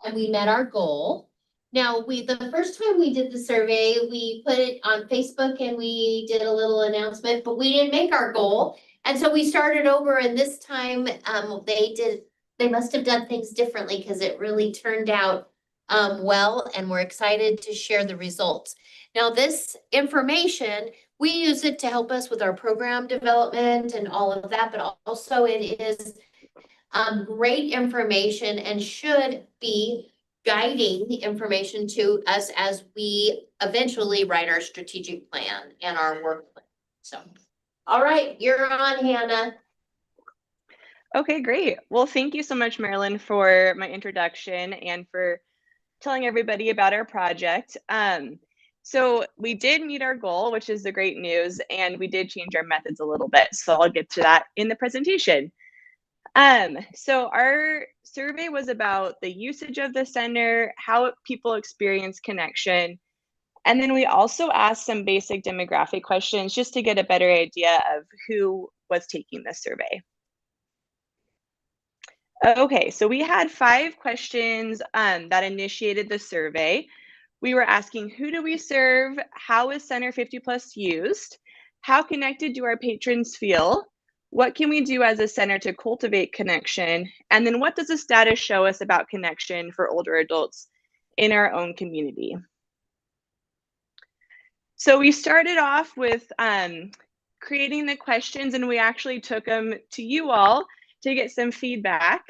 And we met our goal. Now, the first time we did the survey, we put it on Facebook and we did a little announcement, but we didn't make our goal. And so we started over, and this time they must have done things differently because it really turned out well, and we're excited to share the results. Now, this information, we use it to help us with our program development and all of that, but also it is great information and should be guiding the information to us as we eventually write our strategic plan and our work plan. So, all right, you're on, Hannah. Okay, great. Well, thank you so much, Marilyn, for my introduction and for telling everybody about our project. So we did meet our goal, which is the great news, and we did change our methods a little bit. So I'll get to that in the presentation. So our survey was about the usage of the center, how people experience connection, and then we also asked some basic demographic questions just to get a better idea of who was taking this survey. Okay, so we had 5 questions that initiated the survey. We were asking, who do we serve? How is Center 50 Plus used? How connected do our patrons feel? What can we do as a center to cultivate connection? And then what does the status show us about connection for older adults in our own community? So we started off with creating the questions, and we actually took them to you all to get some feedback.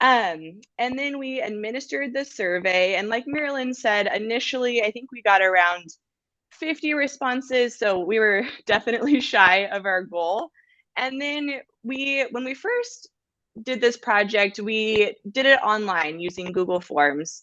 And then we administered the survey. And like Marilyn said, initially, I think we got around 50 responses. So we were definitely shy of our goal. And then when we first did this project, we did it online using Google Forms.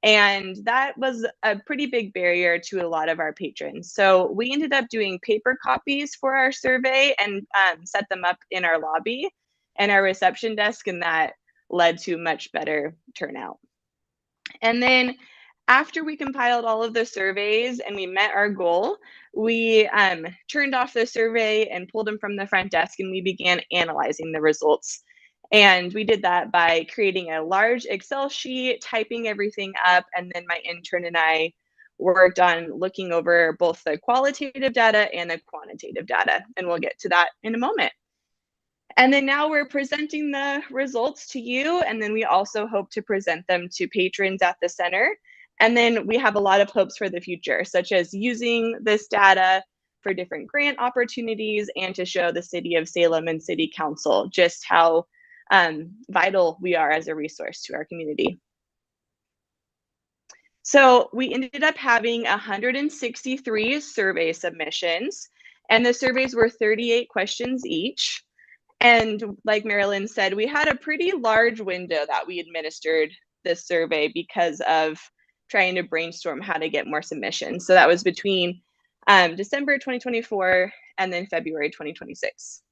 And that was a pretty big barrier to a lot of our patrons. So we ended up doing paper copies for our survey and set them up in our lobby and our reception desk, and that led to much better turnout. And then after we compiled all of the surveys and we met our goal, we turned off the survey and pulled them from the front desk, and we began analyzing the results. And we did that by creating a large Excel sheet, typing everything up, and then my intern and I worked on looking over both the qualitative data and the quantitative data, and we'll get to that in a moment. And then now we're presenting the results to you, and then we also hope to present them to patrons at the center. And then we have a lot of hopes for the future, such as using this data for different grant opportunities and to show the city of Salem and city council just how vital we are as a resource to our community. So we ended up having 163 survey submissions, and the surveys were 38 questions each. And like Marilyn said, we had a pretty large window that we administered this survey because of trying to brainstorm how to get more submissions. So that was between December 2024 and then February 2026.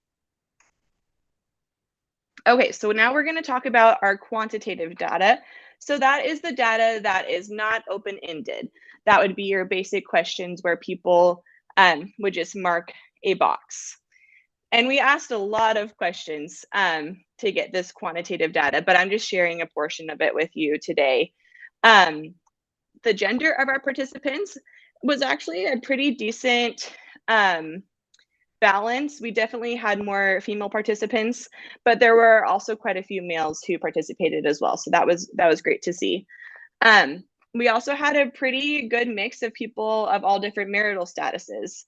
Okay, so now we're going to talk about our quantitative data. So that is the data that is not open-ended. That would be your basic questions where people would just mark a box. And we asked a lot of questions to get this quantitative data, but I'm just sharing a portion of it with you today. The gender of our participants was actually a pretty decent balance. We definitely had more female participants, but there were also quite a few males who participated as well. So that was great to see. We also had a pretty good mix of people of all different marital statuses.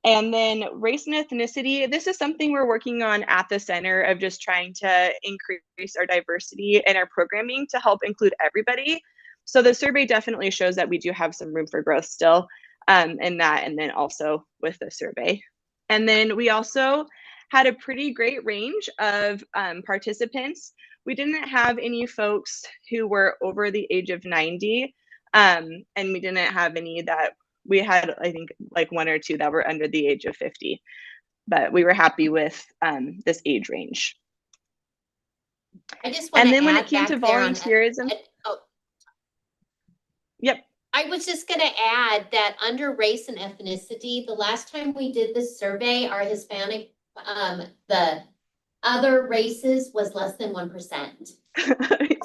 And then race and ethnicity, this is something we're working on at the center of just trying to increase our diversity in our programming to help include everybody. So the survey definitely shows that we do have some room for growth still in that, and then also with the survey. And then we also had a pretty great range of participants. We didn't have any folks who were over the age of 90, and we didn't have any that we had, I think, like 1 or 2 that were under the age of 50, but we were happy with this age range. I just want to And then when add it came back to there on volunteerism, yep. I was just going to add that under race and ethnicity, the last time we did this survey, our Hispanic, the other races was less than 1%. So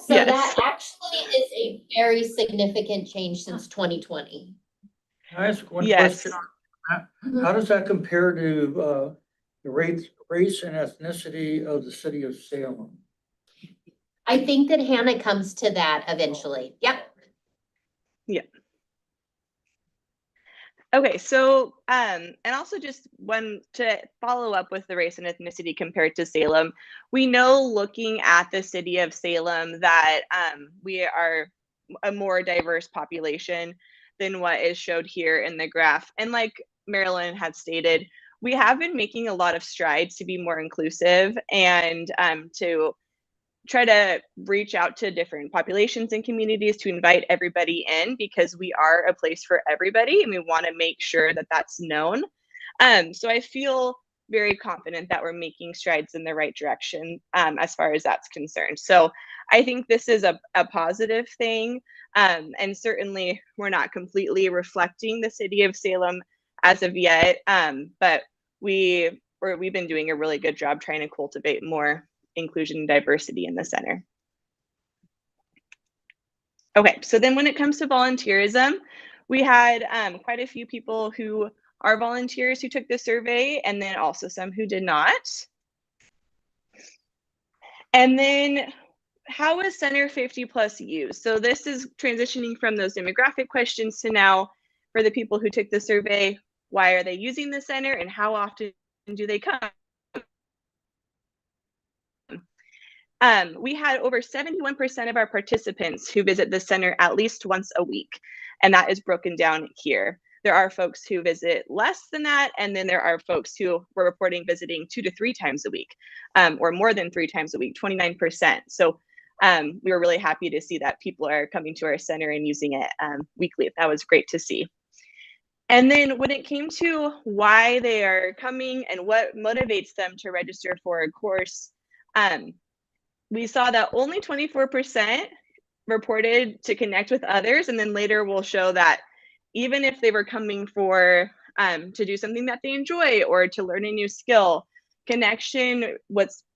Yes. that actually is a very significant change since 2020. Can I ask one Yes. question on that? How does that compare to the race and ethnicity of the city of Salem? I think that Hannah comes to that eventually. Yep. Yeah. Okay, so and also just one to follow up with the race and ethnicity compared to Salem, we know looking at the city of Salem that we are a more diverse population than what is showed here in the graph. And like Marilyn had stated, we have been making a lot of strides to be more inclusive and to try to reach out to different populations and communities to invite everybody in, because we are a place for everybody and we want to make sure that that's known. So I feel very confident that we're making strides in the right direction as far as that's concerned. So I think this is a positive thing. And certainly we're not completely reflecting the city of Salem as of yet, but we've been doing a really good job trying to cultivate more inclusion and diversity in the center. Okay, so then when it comes to volunteerism, we had quite a few people who are volunteers who took the survey, and then also some who did not. And then how is Center 50 Plus used? So this is transitioning from those demographic questions to now for the people who took the survey, why are they using the center and how often do they come? We had over 71% of our participants who visit the center at least once a week, and that is broken down here. There are folks who visit less than that, and then there are folks who were reporting visiting 2 to 3 times a week, or more than 3 times a week, 29%. So we were really happy to see that people are coming to our center and using it weekly. That was great to see. And then when it came to why they are coming and what motivates them to register for a course, we saw that only 24% reported to connect with others, and then later we'll show that even if they were coming for to do something that they enjoy or to learn a new skill, connection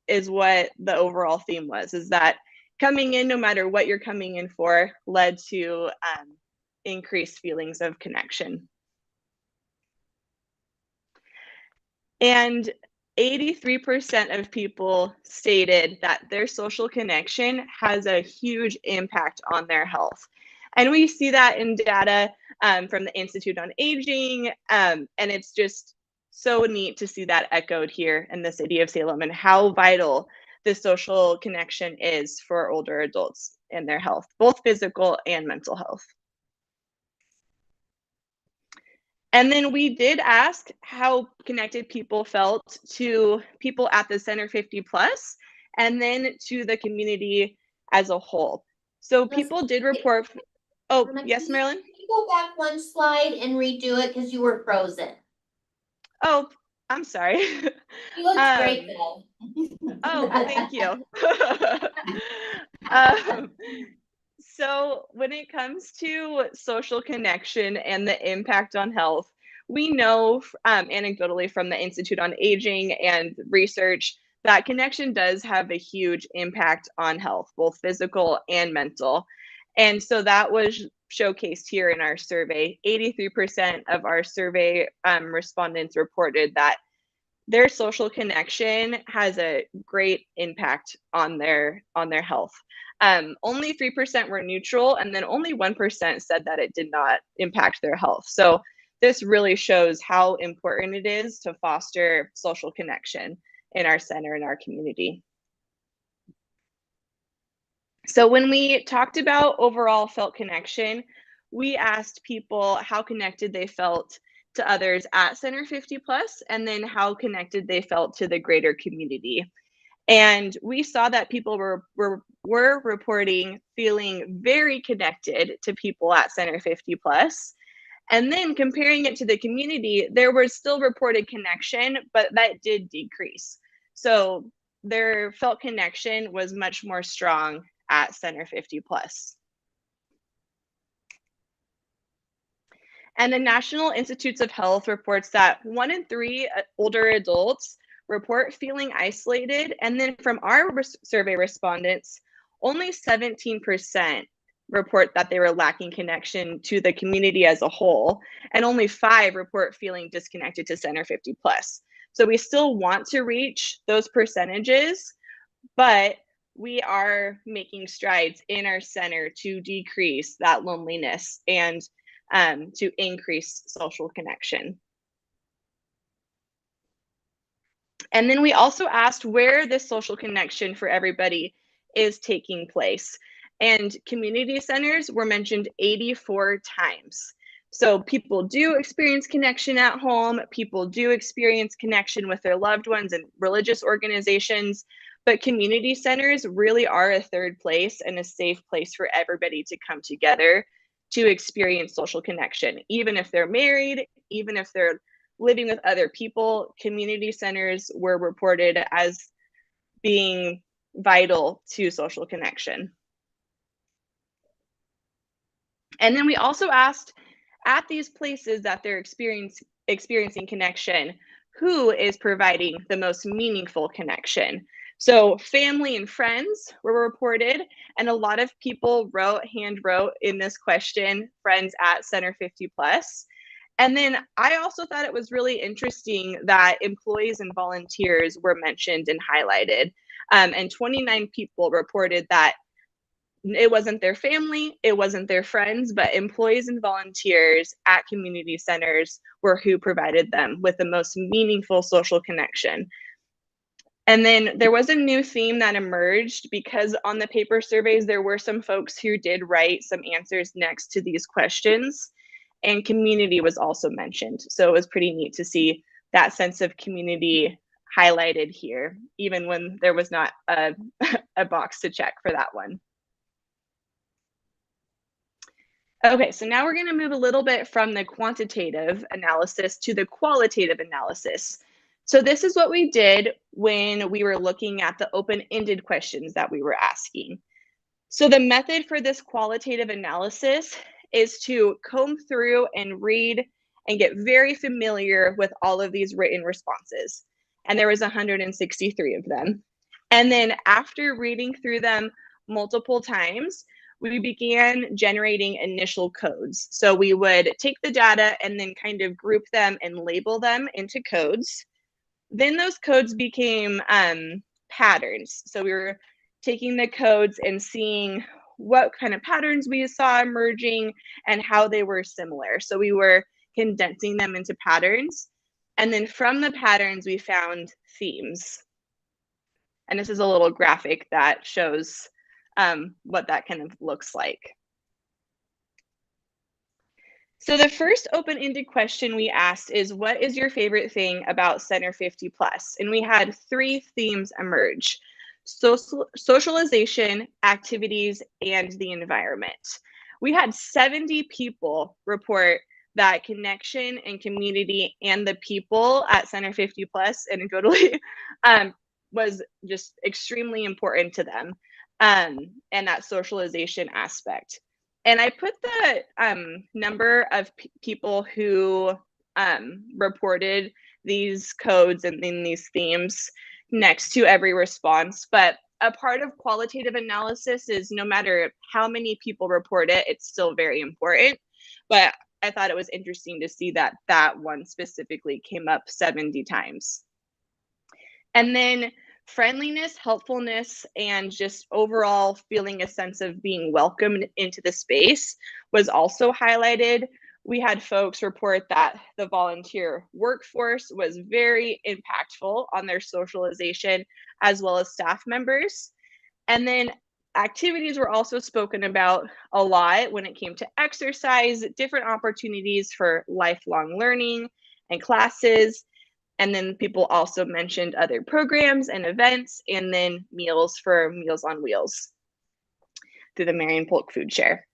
is what the overall theme was, is that coming in, no matter what you're coming in for, led to increased feelings of connection. And 83% of people stated that their social connection has a huge impact on their health. And we see that in data from the Institute on Aging, and it's just so neat to see that echoed here in the city of Salem and how vital this social connection is for older adults and their health, both physical and mental health. And then we did ask how connected people felt to people at the Center 50 Plus, and then to the community as a whole. So people did report. Oh, yes, Marilyn? Can you go back one slide and redo it because you were frozen? Oh, I'm sorry. You look great though. Oh, thank you. So when it comes to social connection and the impact on health, we know anecdotally from the Institute on Aging and research that connection does have a huge impact on health, both physical and mental. And so that was showcased here in our survey. 83% of our survey respondents reported that their social connection has a great impact on their health. Only 3% were neutral, and then only 1% said that it did not impact their health. So this really shows how important it is to foster social connection in our center, in our community. So when we talked about overall felt connection, we asked people how connected they felt to others at Center 50 Plus, and then how connected they felt to the greater community. And we saw that people were reporting feeling very connected to people at Center 50 Plus. And then comparing it to the community, there was still reported connection, but that did decrease. So their felt connection was much more strong at Center 50 Plus. And the National Institutes of Health reports that 1 in 3 older adults report feeling isolated. And then from our survey respondents, only 17% report that they were lacking connection to the community as a whole, and only 5 report feeling disconnected to Center 50 Plus. So we still want to reach those percentages, but we are making strides in our center to decrease that loneliness and to increase social connection. And then we also asked where this social connection for everybody is taking place. And community centers were mentioned 84 times. So people do experience connection at home. People do experience connection with their loved ones and religious organizations. But community centers really are a third place and a safe place for everybody to come together to experience social connection. Even if they're married, even if they're living with other people, community centers were reported as being vital to social connection. And then we also asked, at these places that they're experiencing connection, who is providing the most meaningful connection? So family and friends were reported, and a lot of people hand wrote in this question, friends at Center 50 Plus. And then I also thought it was really interesting that employees and volunteers were mentioned and highlighted. And 29 people reported that it wasn't their family, it wasn't their friends, but employees and volunteers at community centers were who provided them with the most meaningful social connection. And then there was a new theme that emerged because on the paper surveys, there were some folks who did write some answers next to these questions, and community was also mentioned. So it was pretty neat to see that sense of community highlighted here, even when there was not a box to check for that one. Okay, so now we're going to move a little bit from the quantitative analysis to the qualitative analysis. So this is what we did when we were looking at the open-ended questions that we were asking. So the method for this qualitative analysis is to comb through and read and get very familiar with all of these written responses. And there was 163 of them. And then after reading through them multiple times, we began generating initial codes. So we would take the data and then kind of group them and label them into codes. Then those codes became patterns. So we were taking the codes and seeing what kind of patterns we saw emerging and how they were similar. So we were condensing them into patterns. And then from the patterns, we found themes. And this is a little graphic that shows what that kind of looks like. So the first open-ended question we asked is, what is your favorite thing about Center 50 Plus? And we had 3 themes emerge: socialization, activities, and the environment. We had 70 people report that connection and community and the people at Center 50 Plus anecdotally was just extremely important to them, and that socialization aspect. And I put the number of people who reported these codes and these themes next to every response. But a part of qualitative analysis is no matter how many people report it, it's still very important. But I thought it was interesting to see that that one specifically came up 70 times. And then friendliness, helpfulness, and just overall feeling a sense of being welcomed into the space was also highlighted. We had folks report that the volunteer workforce was very impactful on their socialization, as well as staff members. And then activities were also spoken about a lot when it came to exercise, different opportunities for lifelong learning and classes. And then people also mentioned other programs and events, and then meals for Meals on Wheels through the Marion Polk Food Share.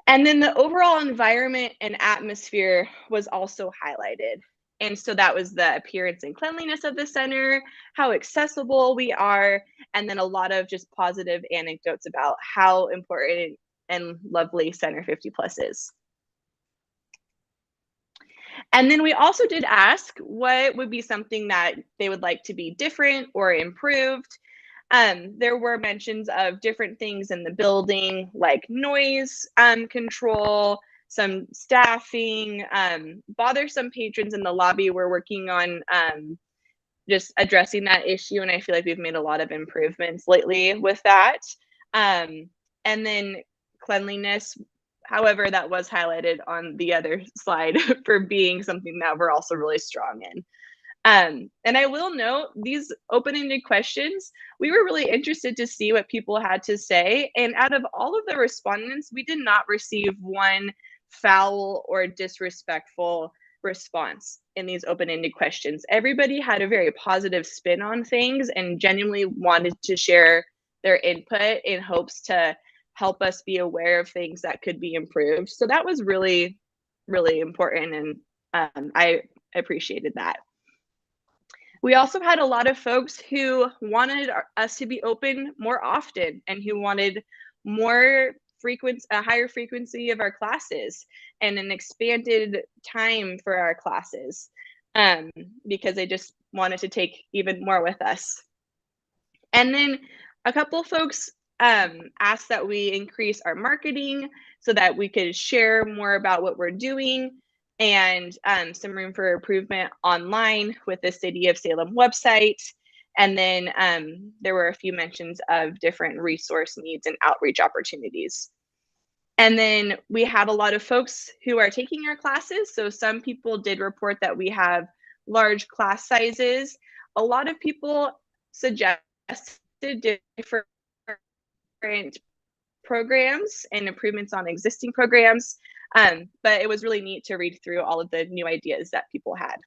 And then the overall environment and atmosphere was also highlighted. And so that was the appearance and cleanliness of the center, how accessible we are, and then a lot of just positive anecdotes about how important and lovely Center 50 Plus is. And then we also did ask what would be something that they would like to be different or improved. There were mentions of different things in the building, like noise control, some staffing, bothersome patrons in the lobby. We're working on just addressing that issue, and I feel like we've made a lot of improvements lately with that. And then cleanliness. However, that was highlighted on the other slide for being something that we're also really strong in. And I will note, these open-ended questions, we were really interested to see what people had to say. And out of all of the respondents, we did not receive one foul or disrespectful response in these open-ended questions. Everybody had a very positive spin on things and genuinely wanted to share their input in hopes to help us be aware of things that could be improved. So that was really, really important, and I appreciated that. We also had a lot of folks who wanted us to be open more often and who wanted more a higher frequency of our classes and an expanded time for our classes, because they just wanted to take even more with us. And then a couple folks asked that we increase our marketing so that we could share more about what we're doing, and some room for improvement online with the City of Salem website. And then there were a few mentions of different resource needs and outreach opportunities. And then we have a lot of folks who are taking our classes. So some people did report that we have large class sizes. A lot of people suggested different programs and improvements on existing programs, but it was really neat to read through all of the new ideas that people had.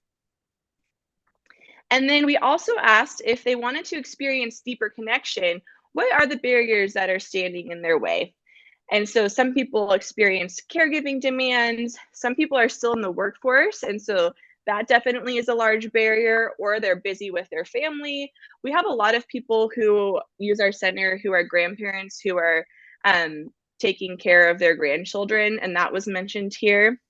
And then we also asked if they wanted to experience deeper connection, what are the barriers that are standing in their way? And so some people experienced caregiving demands, some people are still in the workforce, and so that definitely is a large barrier, or they're busy with their family. We have a lot of people who use our center who are grandparents who are taking care of their grandchildren, and that was mentioned here.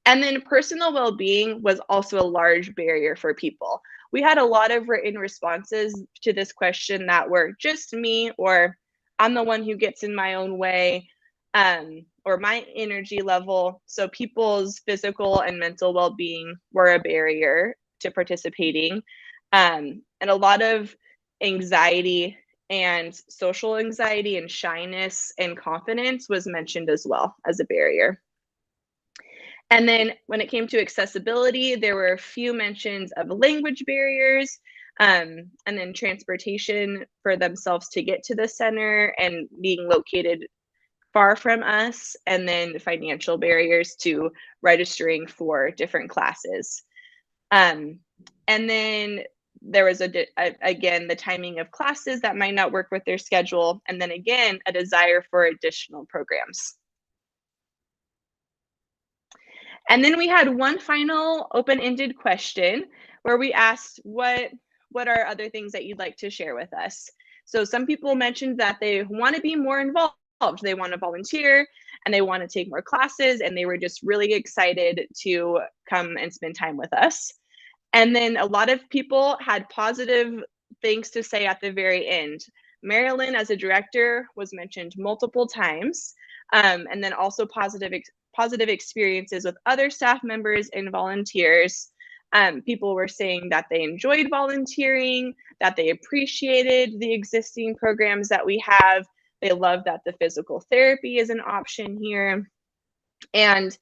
And then personal well-being was also a large barrier for people. We had a lot of written responses to this question that were just me, or I'm the one who gets in my own way, or my energy level. So people's physical and mental well-being were a barrier to participating. And a lot of anxiety and social anxiety and shyness and confidence was mentioned as well as a barrier. And then when it came to accessibility, there were a few mentions of language barriers, and then transportation for themselves to get to the center and being located far from us, and then financial barriers to registering for different classes. And then there was again, the timing of classes that might not work with their schedule, and then again, a desire for additional programs. And then we had one final open-ended question where we asked what are other things that you'd like to share with us? So some people mentioned that they want to be more involved. They want to volunteer and they want to take more classes, and they were just really excited to come and spend time with us. And then a lot of people had positive things to say at the very end. Marilyn as a director was mentioned multiple times, and then also positive experiences with other staff members and volunteers. People were saying that they enjoyed volunteering, that they appreciated the existing programs that we have. They love that the physical therapy is an option here. And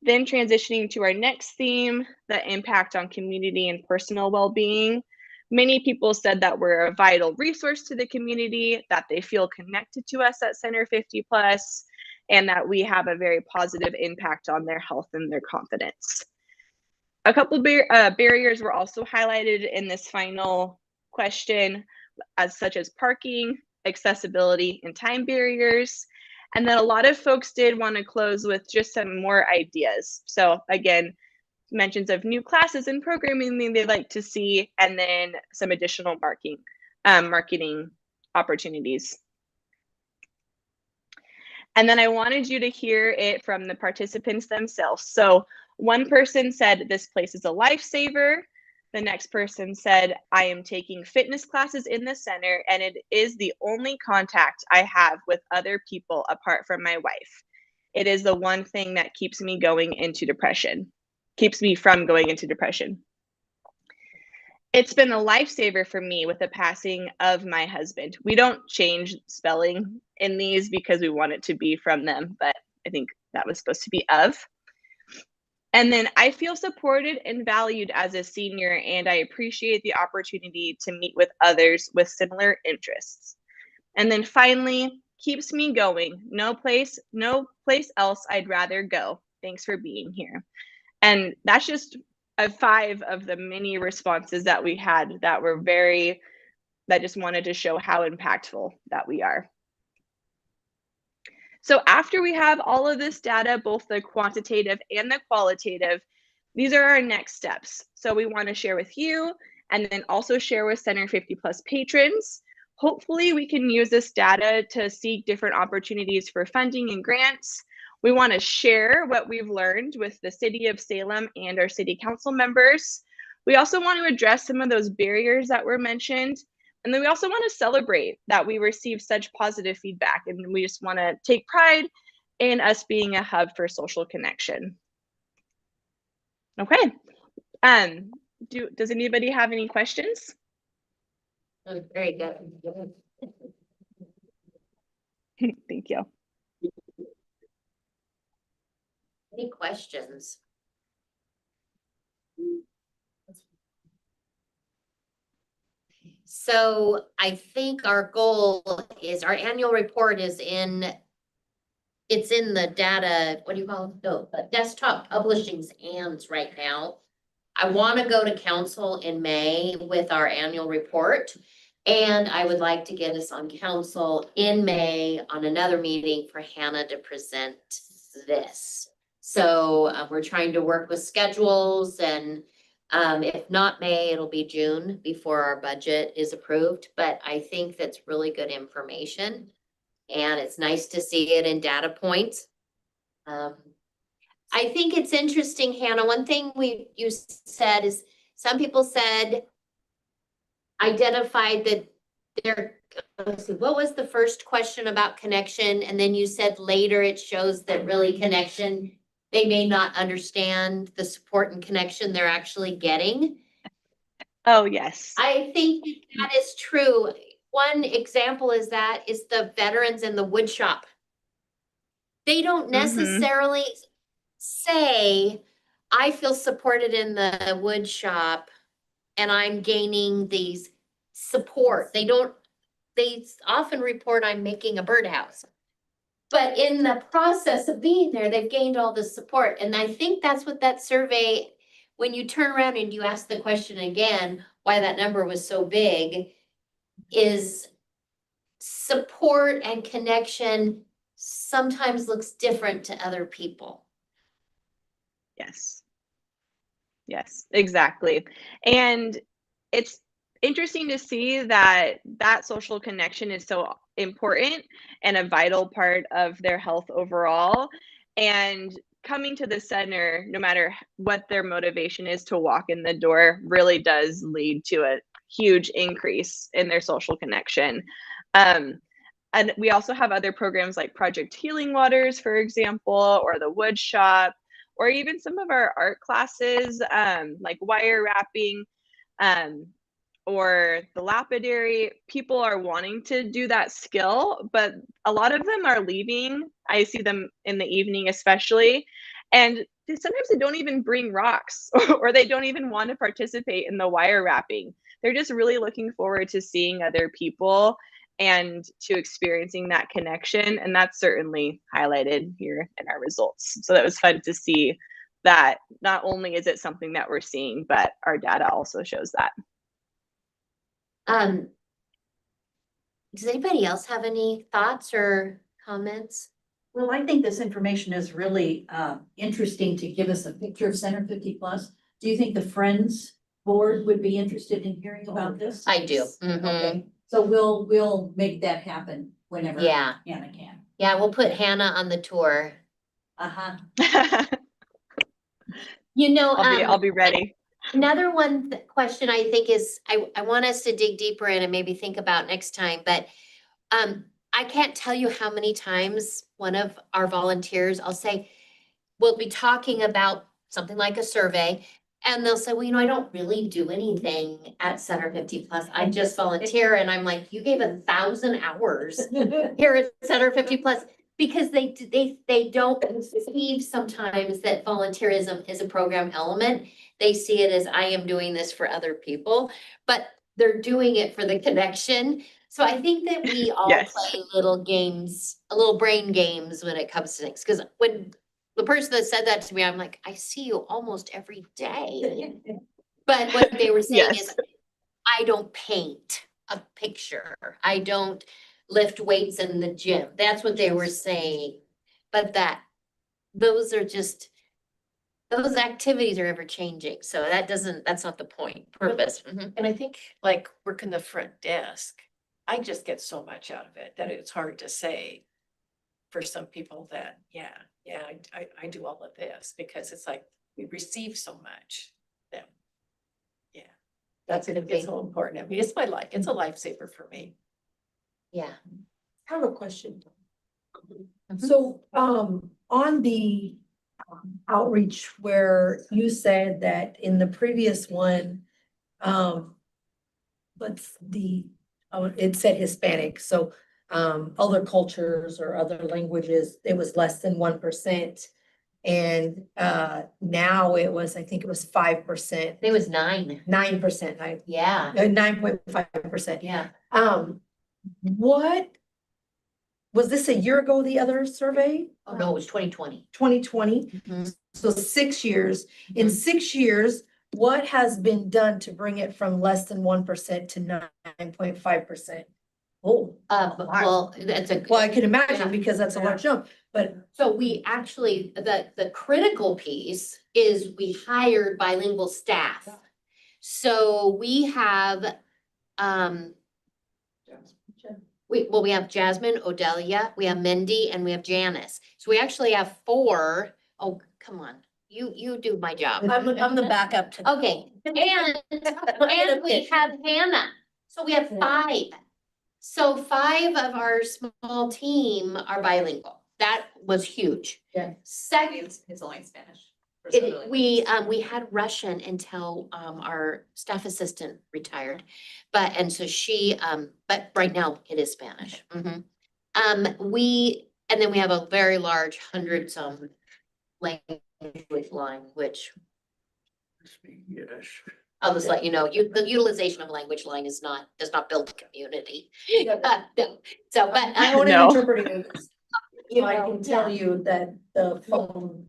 then transitioning to our next theme, the impact on community and personal well-being. Many people said that we're a vital resource to the community, that they feel connected to us at Center 50 Plus, and that we have a very positive impact on their health and their confidence. A couple barriers were also highlighted in this final question, such as parking, accessibility, and time barriers. And then a lot of folks did want to close with just some more ideas. So again, mentions of new classes and programming they'd like to see, and then some additional marketing opportunities. And then I wanted you to hear it from the participants themselves. So one person said, this place is a lifesaver. The next person said, I am taking fitness classes in the center, and it is the only contact I have with other people apart from my wife. It is the one thing that keeps me from going into depression. It's been a lifesaver for me with the passing of my husband. We don't change spelling in these because we want it to be from them, but I think that was supposed to be of. And then I feel supported and valued as a senior, and I appreciate the opportunity to meet with others with similar interests. And then finally, keeps me going. No place else I'd rather go. Thanks for being here. And that's just 5 of the many responses that we had that just wanted to show how impactful that we are. So after we have all of this data, both the quantitative and the qualitative, these are our next steps. So we want to share with you, and then also share with Center 50 Plus patrons. Hopefully we can use this data to seek different opportunities for funding and grants. We want to share what we've learned with the City of Salem and our City Council members. We also want to address some of those barriers that were mentioned. And then we also want to celebrate that we received such positive feedback, and we just want to take pride in us being a hub for social connection. Okay. Does anybody have any questions? Oh, very good. Thank you. Any questions? So I think our goal is, our annual report is it's in the data, what do you call it? No, the desktop publishing's hands right now. I want to go to council in May with our annual report. And I would like to get us on council in May on another meeting for Hannah to present this. So we're trying to work with schedules, and if not May, it'll be June before our budget is approved. But I think that's really good information, and it's nice to see it in data points. I think it's interesting, Hannah. One thing you said is, some people said, identified that what was the first question about connection? And then you said later it shows that really connection, they may not understand the support and connection they're actually getting. Oh, yes. I think that is true. One example is the veterans in the wood shop. They don't necessarily, say, I feel supported in the wood shop and I'm gaining these support. They often report I'm making a birdhouse. But in the process of being there, they've gained all this support. And I think that's what that survey, when you turn around and you ask the question again, why that number was so big, is support and connection sometimes looks different to other people. Yes. Yes, exactly. And it's interesting to see that that social connection is so important and a vital part of their health overall. And coming to the center, no matter what their motivation is to walk in the door, really does lead to a huge increase in their social connection. And we also have other programs like Project Healing Waters, for example, or the Wood Shop, or even some of our art classes, like wire wrapping, or the lapidary. People are wanting to do that skill, but a lot of them are leaving. I see them in the evening especially, and sometimes they don't even bring rocks or they don't even want to participate in the wire wrapping. They're just really looking forward to seeing other people and to experiencing that connection. And that's certainly highlighted here in our results. So that was fun to see that not only is it something that we're seeing, but our data also shows that. Does anybody else have any thoughts or comments? Well, I think this information is really interesting to give us a picture of Center 50 Plus. Do you think the Friends Board would be interested in hearing about this? I do. Mhm. Okay, so we'll make that happen whenever Yeah. Hannah can. Yeah, we'll put Hannah on the tour. You know, I'll be ready. Another question I think is, I want us to dig deeper in and maybe think about next time, but I can't tell you how many times one of our volunteers, I'll say, we'll be talking about something like a survey, and they'll say, well, you know, I don't really do anything at Center 50 Plus. I just volunteer. And I'm like, you gave 1,000 hours here at Center 50 Plus, because they don't perceive sometimes that volunteerism is a program element. They see it as, I am doing this for other people, but they're doing it for the connection. So I think that we all Yes. play little games, little brain games when it comes to things. Because when the person that said that to me, I'm like, I see you almost every day. But what they were saying Yes. is, I don't paint a picture. I don't lift weights in the gym. That's what they were saying. But those activities are ever changing. So that's not the point, purpose. Mhm. And I think like working the front desk, I just get so much out of it that it's hard to say for some people that, I do all of this, because it's like we receive so much. That's it's so important. I mean, it's my life. It's a lifesaver for me. Yeah. I have a question. Mhm. So, on the outreach where you said that in the previous one, but it said Hispanic, so, other cultures or other languages, it was less than 1%. And, now I think it was 5%, It was 9. 9%, Yeah. 9.5%. Yeah. What, was this a year ago, the other survey? Oh, no, it was 2020. 2020, Mhm. so 6 years. In 6 years, what has been done to bring it from less than 1% to 9.5%? Oh, Well, that's a. well, I can imagine Yeah. because that's a large jump, but So we actually, the critical piece is we hired bilingual staff. So we have, we have Jasmine, Odelia, we have Mindy, and we have Janice. So we actually have 4. Oh, come on, you do my job. I'm the backup to. Okay, and we have Hannah, so we have 5. So 5 of our small team are bilingual. That was huge. Yeah. Second, It's only Spanish. we had Russian until our staff assistant retired, but right now it is Spanish. Mhm. And then we have a very large 100-some language language line, which Yes. I'll just let you know, the utilization of language line does not build a community. No. So, but I When I'm No. interpreting it, you know, I can tell you that the phone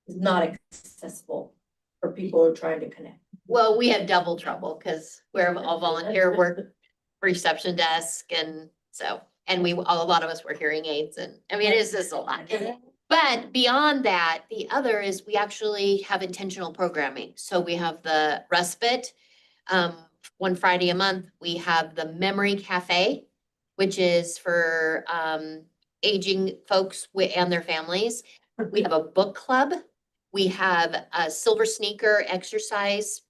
is not accessible for people who are trying to connect. Well, we have double trouble because we're all volunteer work, reception desk, and so, and a lot of us wear hearing aids, and I mean, it is just a lot. But beyond that, the other is we actually have intentional programming. So we have the respite, one Friday a month. We have the Memory Cafe, which is for aging folks and their families. We have a book club. We have a Silver Sneaker exercise.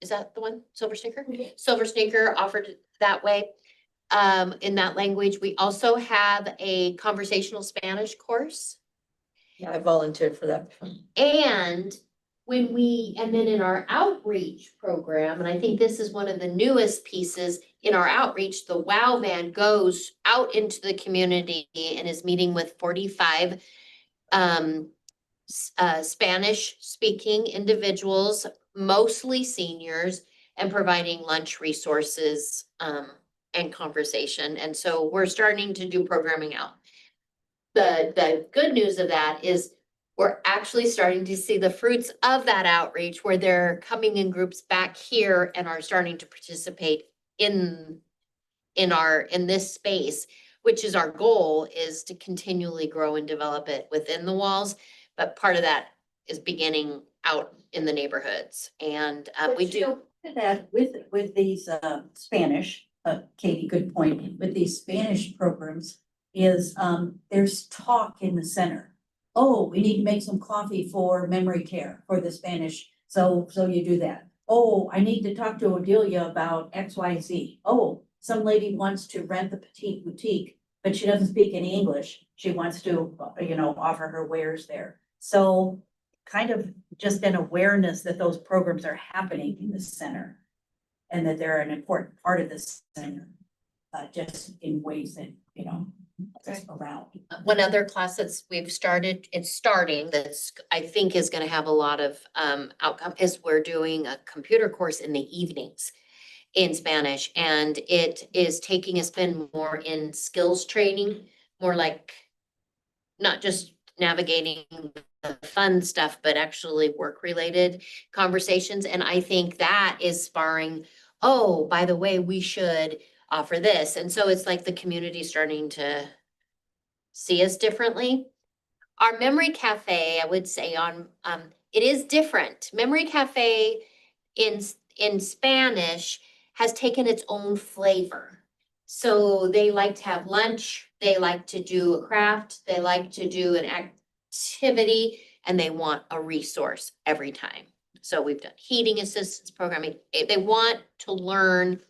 Is that the one? Silver Sneaker? Silver Sneaker offered that way, in that language. We also have a conversational Spanish course. Yeah, I volunteered for that. And and then in our outreach program, and I think this is one of the newest pieces in our outreach, the WOW van goes out into the community and is meeting with 45 Spanish speaking individuals, mostly seniors, and providing lunch resources and conversation. And so we're starting to do programming out. The good news of that is we're actually starting to see the fruits of that outreach where they're coming in groups back here and are starting to participate in this space, which is our goal, is to continually grow and develop it within the walls. But part of that is beginning out in the neighborhoods, and we do. That with these Spanish, Katie, good point, with these Spanish programs is there's talk in the center. Oh, we need to make some coffee for memory care for the Spanish. So you do that. Oh, I need to talk to Odelia about XYZ. Oh, some lady wants to rent the petite boutique, but she doesn't speak any English. She wants to, offer her wares there. So kind of just an awareness that those programs are happening in the center and that they're an important part of the center, just in ways that, just around. One other class that's that's I think is gonna have a lot of outcome is we're doing a computer course in the evenings in Spanish, and it is taking a spin more in skills training, more like not just navigating the fun stuff, but actually work-related conversations. And I think that is sparring, oh, by the way, we should offer this. And so it's like the community starting to see us differently. Our Memory Cafe, I would say it is different. Memory Cafe in Spanish has taken its own flavor. So they like to have lunch, they like to do a craft, they like to do an activity, and they want a resource every time. So we've done heating assistance programming. They want to learn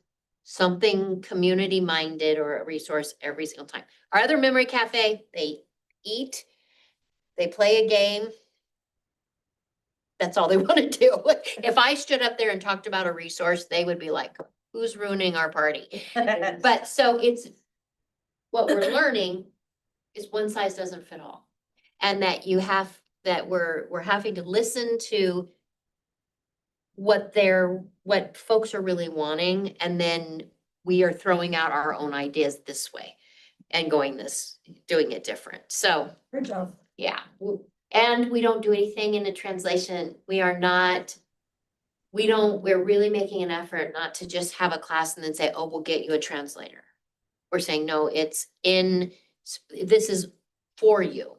something community minded or a resource every single time. Our other Memory Cafe, they eat, they play a game. That's all they want to do. If I stood up there and talked about a resource, they would be like, who's ruining our party? But so what we're learning is one size doesn't fit all. And that we're having to listen to what folks are really wanting. And then we are throwing out our own ideas this way and doing it different. So. Good job. Yeah. And we don't do anything in the translation. We're really making an effort not to just have a class and then say, oh, we'll get you a translator. We're saying, no, this is for you.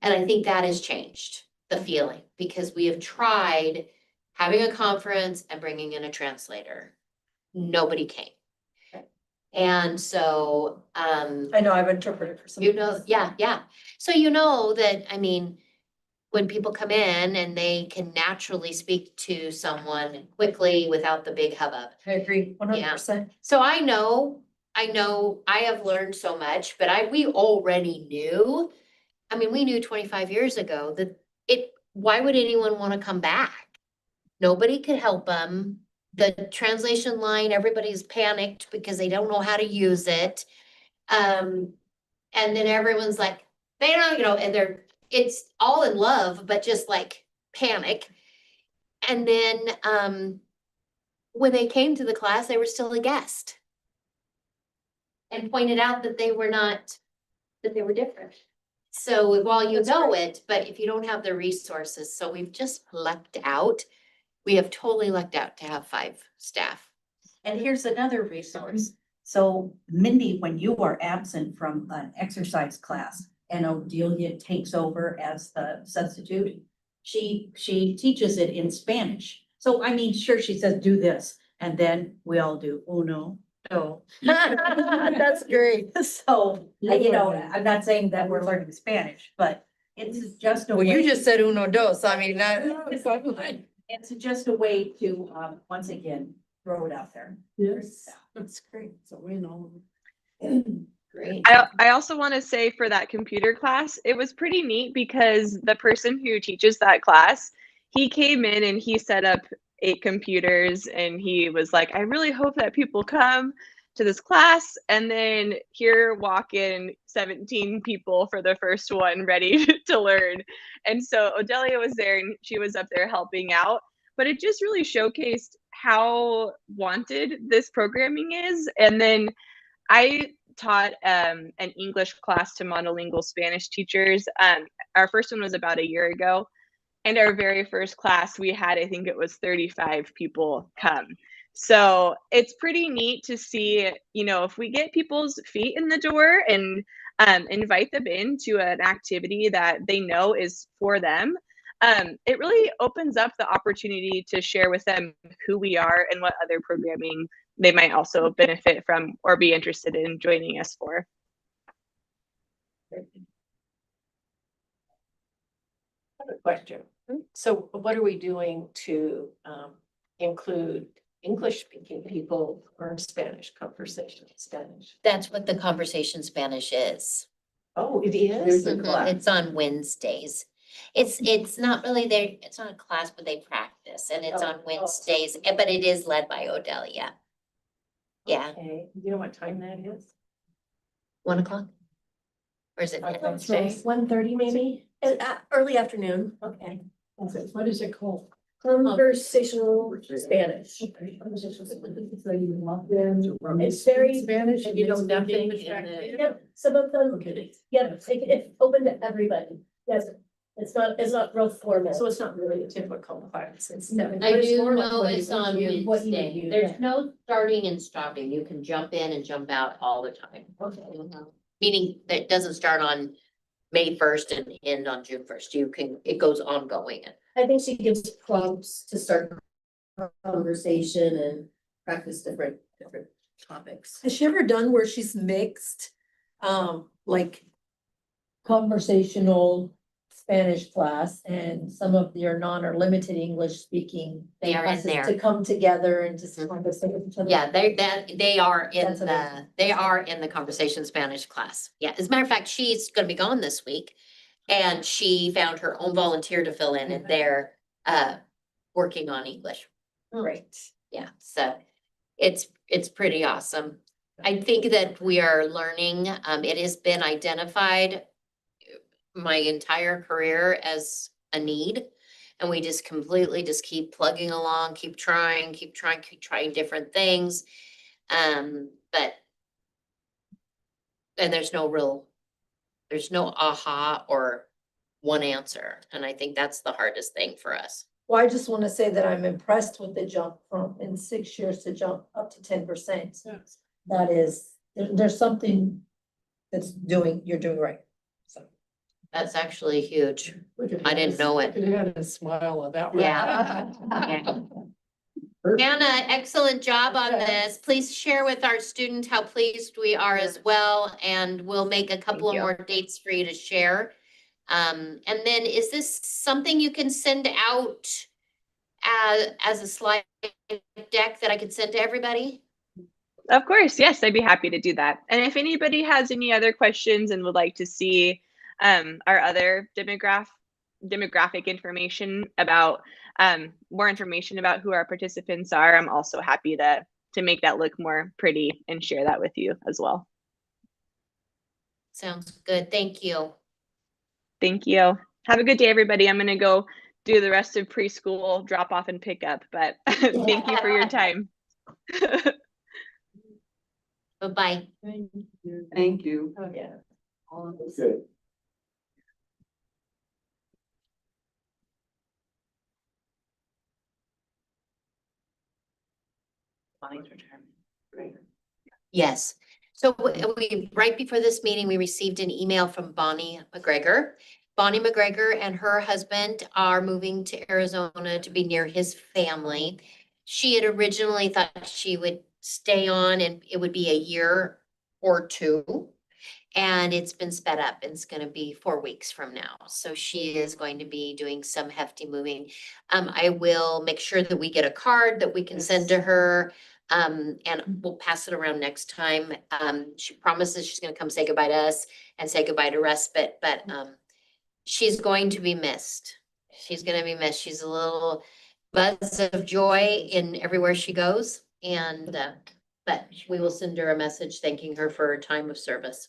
And I think that has changed the feeling because we have tried having a conference and bringing in a translator. Nobody came. And so, I know I've interpreted for some. Yeah. So that, I mean, when people come in and they can naturally speak to someone quickly without the big hubbub. I agree, 100%. So I know I have learned so much, but we already knew. I mean, we knew 25 years ago that why would anyone want to come back? Nobody could help them. The translation line, everybody's panicked because they don't know how to use it. And then everyone's like, they don't, and it's all in love, but just like panic. And then, when they came to the class, they were still a guest. And pointed out that they were not, that they were different. So while you know it, but if you don't have the resources, so we've just lucked out. We have totally lucked out to have 5 staff. And here's another resource. So Mindy, when you are absent from an exercise class and Odelia takes over as the substitute, she teaches it in Spanish. So I mean, sure, she says, do this, and then we all do uno, no. That's great. So, you know, I'm not saying that we're learning Spanish, but it's just a Well, way. you just said uno, dos. I mean, that. It's just a way to, once again, throw it out there. Yes, that's great. So we know. Great. I also want to say for that computer class, it was pretty neat because the person who teaches that class, he came in and he set up 8 computers and he was like, I really hope that people come to this class. And then here walk in 17 people for the first one ready to learn. And so Odelia was there and she was up there helping out, but it just really showcased how wanted this programming is. And then I taught an English class to monolingual Spanish teachers. Our first one was about a year ago. And our very first class, we had, I think it was 35 people come. So it's pretty neat to see, you know, if we get people's feet in the door and invite them into an activity that they know is for them, it really opens up the opportunity to share with them who we are and what other programming they might also benefit from or be interested in joining us for. Question. So what are we doing to include English-speaking people or Spanish conversation in Spanish? That's what the conversation Spanish is. Oh, it is? It's on Wednesdays. It's not really there, it's not a class, but they practice and it's on Wednesdays, but it is led by Odelia. Yeah, Okay, you know what time that is? 1 o'clock? Or is it? Wednesday? 1:30 maybe, early afternoon. Okay. What is it called? Conversational Spanish. It's very. Spanish. You know nothing. Yep, some of them, yeah, it's open to everybody. Yes, it's not real formal. So it's not really a typical class. It's. I do know it's on Wednesday. There's no starting and stopping. You can jump in and jump out all the time. Okay. Meaning that it doesn't start on May 1st and end on June 1st. It goes ongoing. I think she gives prompts to start conversation and practice different topics. Has she ever done where she's mixed, like conversational Spanish class and some of your non or limited English speaking They are in classes there. to come together and just conversate with each other? Yeah, they are That's in the conversation Spanish class. Yeah, as a matter of fact, she's gonna be gone this week. And she found her own volunteer to fill in and they're working on English. Great. Yeah, so it's pretty awesome. I think that we are learning, it has been identified my entire career as a need. And we just completely just keep plugging along, keep trying different things. But and there's no aha or one answer. And I think that's the hardest thing for us. Well, I just want to say that I'm impressed with the jump from in 6 years to jump up to 10%. That is, there's something you're doing right. So. That's actually huge. I didn't know it. You had a smile on that one. Yeah. Anna, excellent job on this. Please share with our student how pleased we are as well. And we'll make a couple of more dates for you to share. And then is this something you can send out as a slide deck that I could send to everybody? Of course, yes, I'd be happy to do that. And if anybody has any other questions and would like to see our other demographic information about more information about who our participants are, I'm also happy to make that look more pretty and share that with you as well. Sounds good. Thank you. Thank you. Have a good day, everybody. I'm gonna go do the rest of preschool drop off and pick up, but thank you for your time. Bye-bye. Thank you. Oh, yeah. Good. Bonnie's retirement. Yes. So right before this meeting, we received an email from Bonnie McGregor. Bonnie McGregor and her husband are moving to Arizona to be near his family. She had originally thought she would stay on and it would be a year or two. And it's been sped up. It's gonna be 4 weeks from now. So she is going to be doing some hefty moving. I will make sure that we get a card that we can send to her. And we'll pass it around next time. She promises she's gonna come say goodbye to us and say goodbye to Respite, but she's going to be missed. She's gonna be missed. She's a little buzz of joy in everywhere she goes. And but we will send her a message thanking her for her time of service.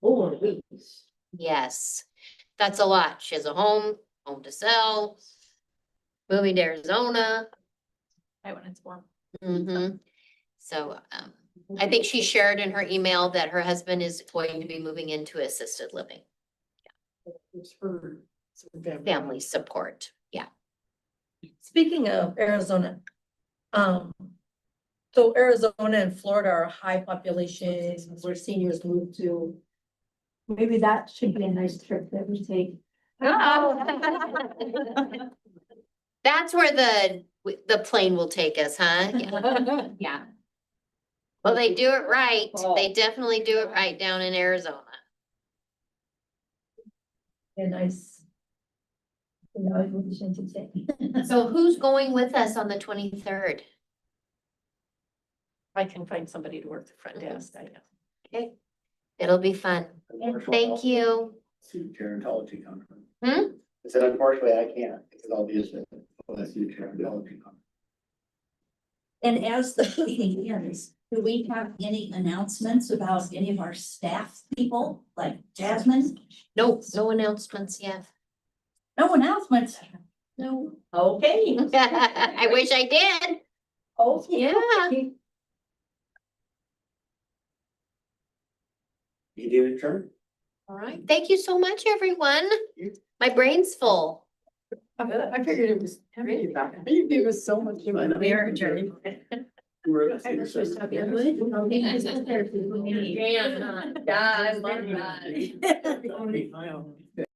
4 weeks. Yes, that's a lot. She has a home to sell, moving to Arizona. Right when it's warm. So, I think she shared in her email that her husband is going to be moving into assisted living, family support. Yeah. Speaking of Arizona, so Arizona and Florida are high populations where seniors move to. Maybe that should be a nice trip that we take. That's where the plane will take us, huh? Yeah. Well, they do it right. They definitely do it right down in Arizona. A nice. So who's going with us on the 23rd? I can find somebody to work the front desk. I know. Okay, it'll be fun. Thank you. See gerontology conference. Hmm? I said, unfortunately, I can't, because I'll be at the OSU gerontology conference. And as the meeting ends, do we have any announcements about any of our staff people, like Jasmine? No announcements yet. No announcements? No. Okay. I wish I did. Oh, Yeah. You did it, turn? All right. Thank you so much, everyone. My brain's full. I figured it was. You gave us so much. We are adjourned. We're at the Yeah, I love that. senior center.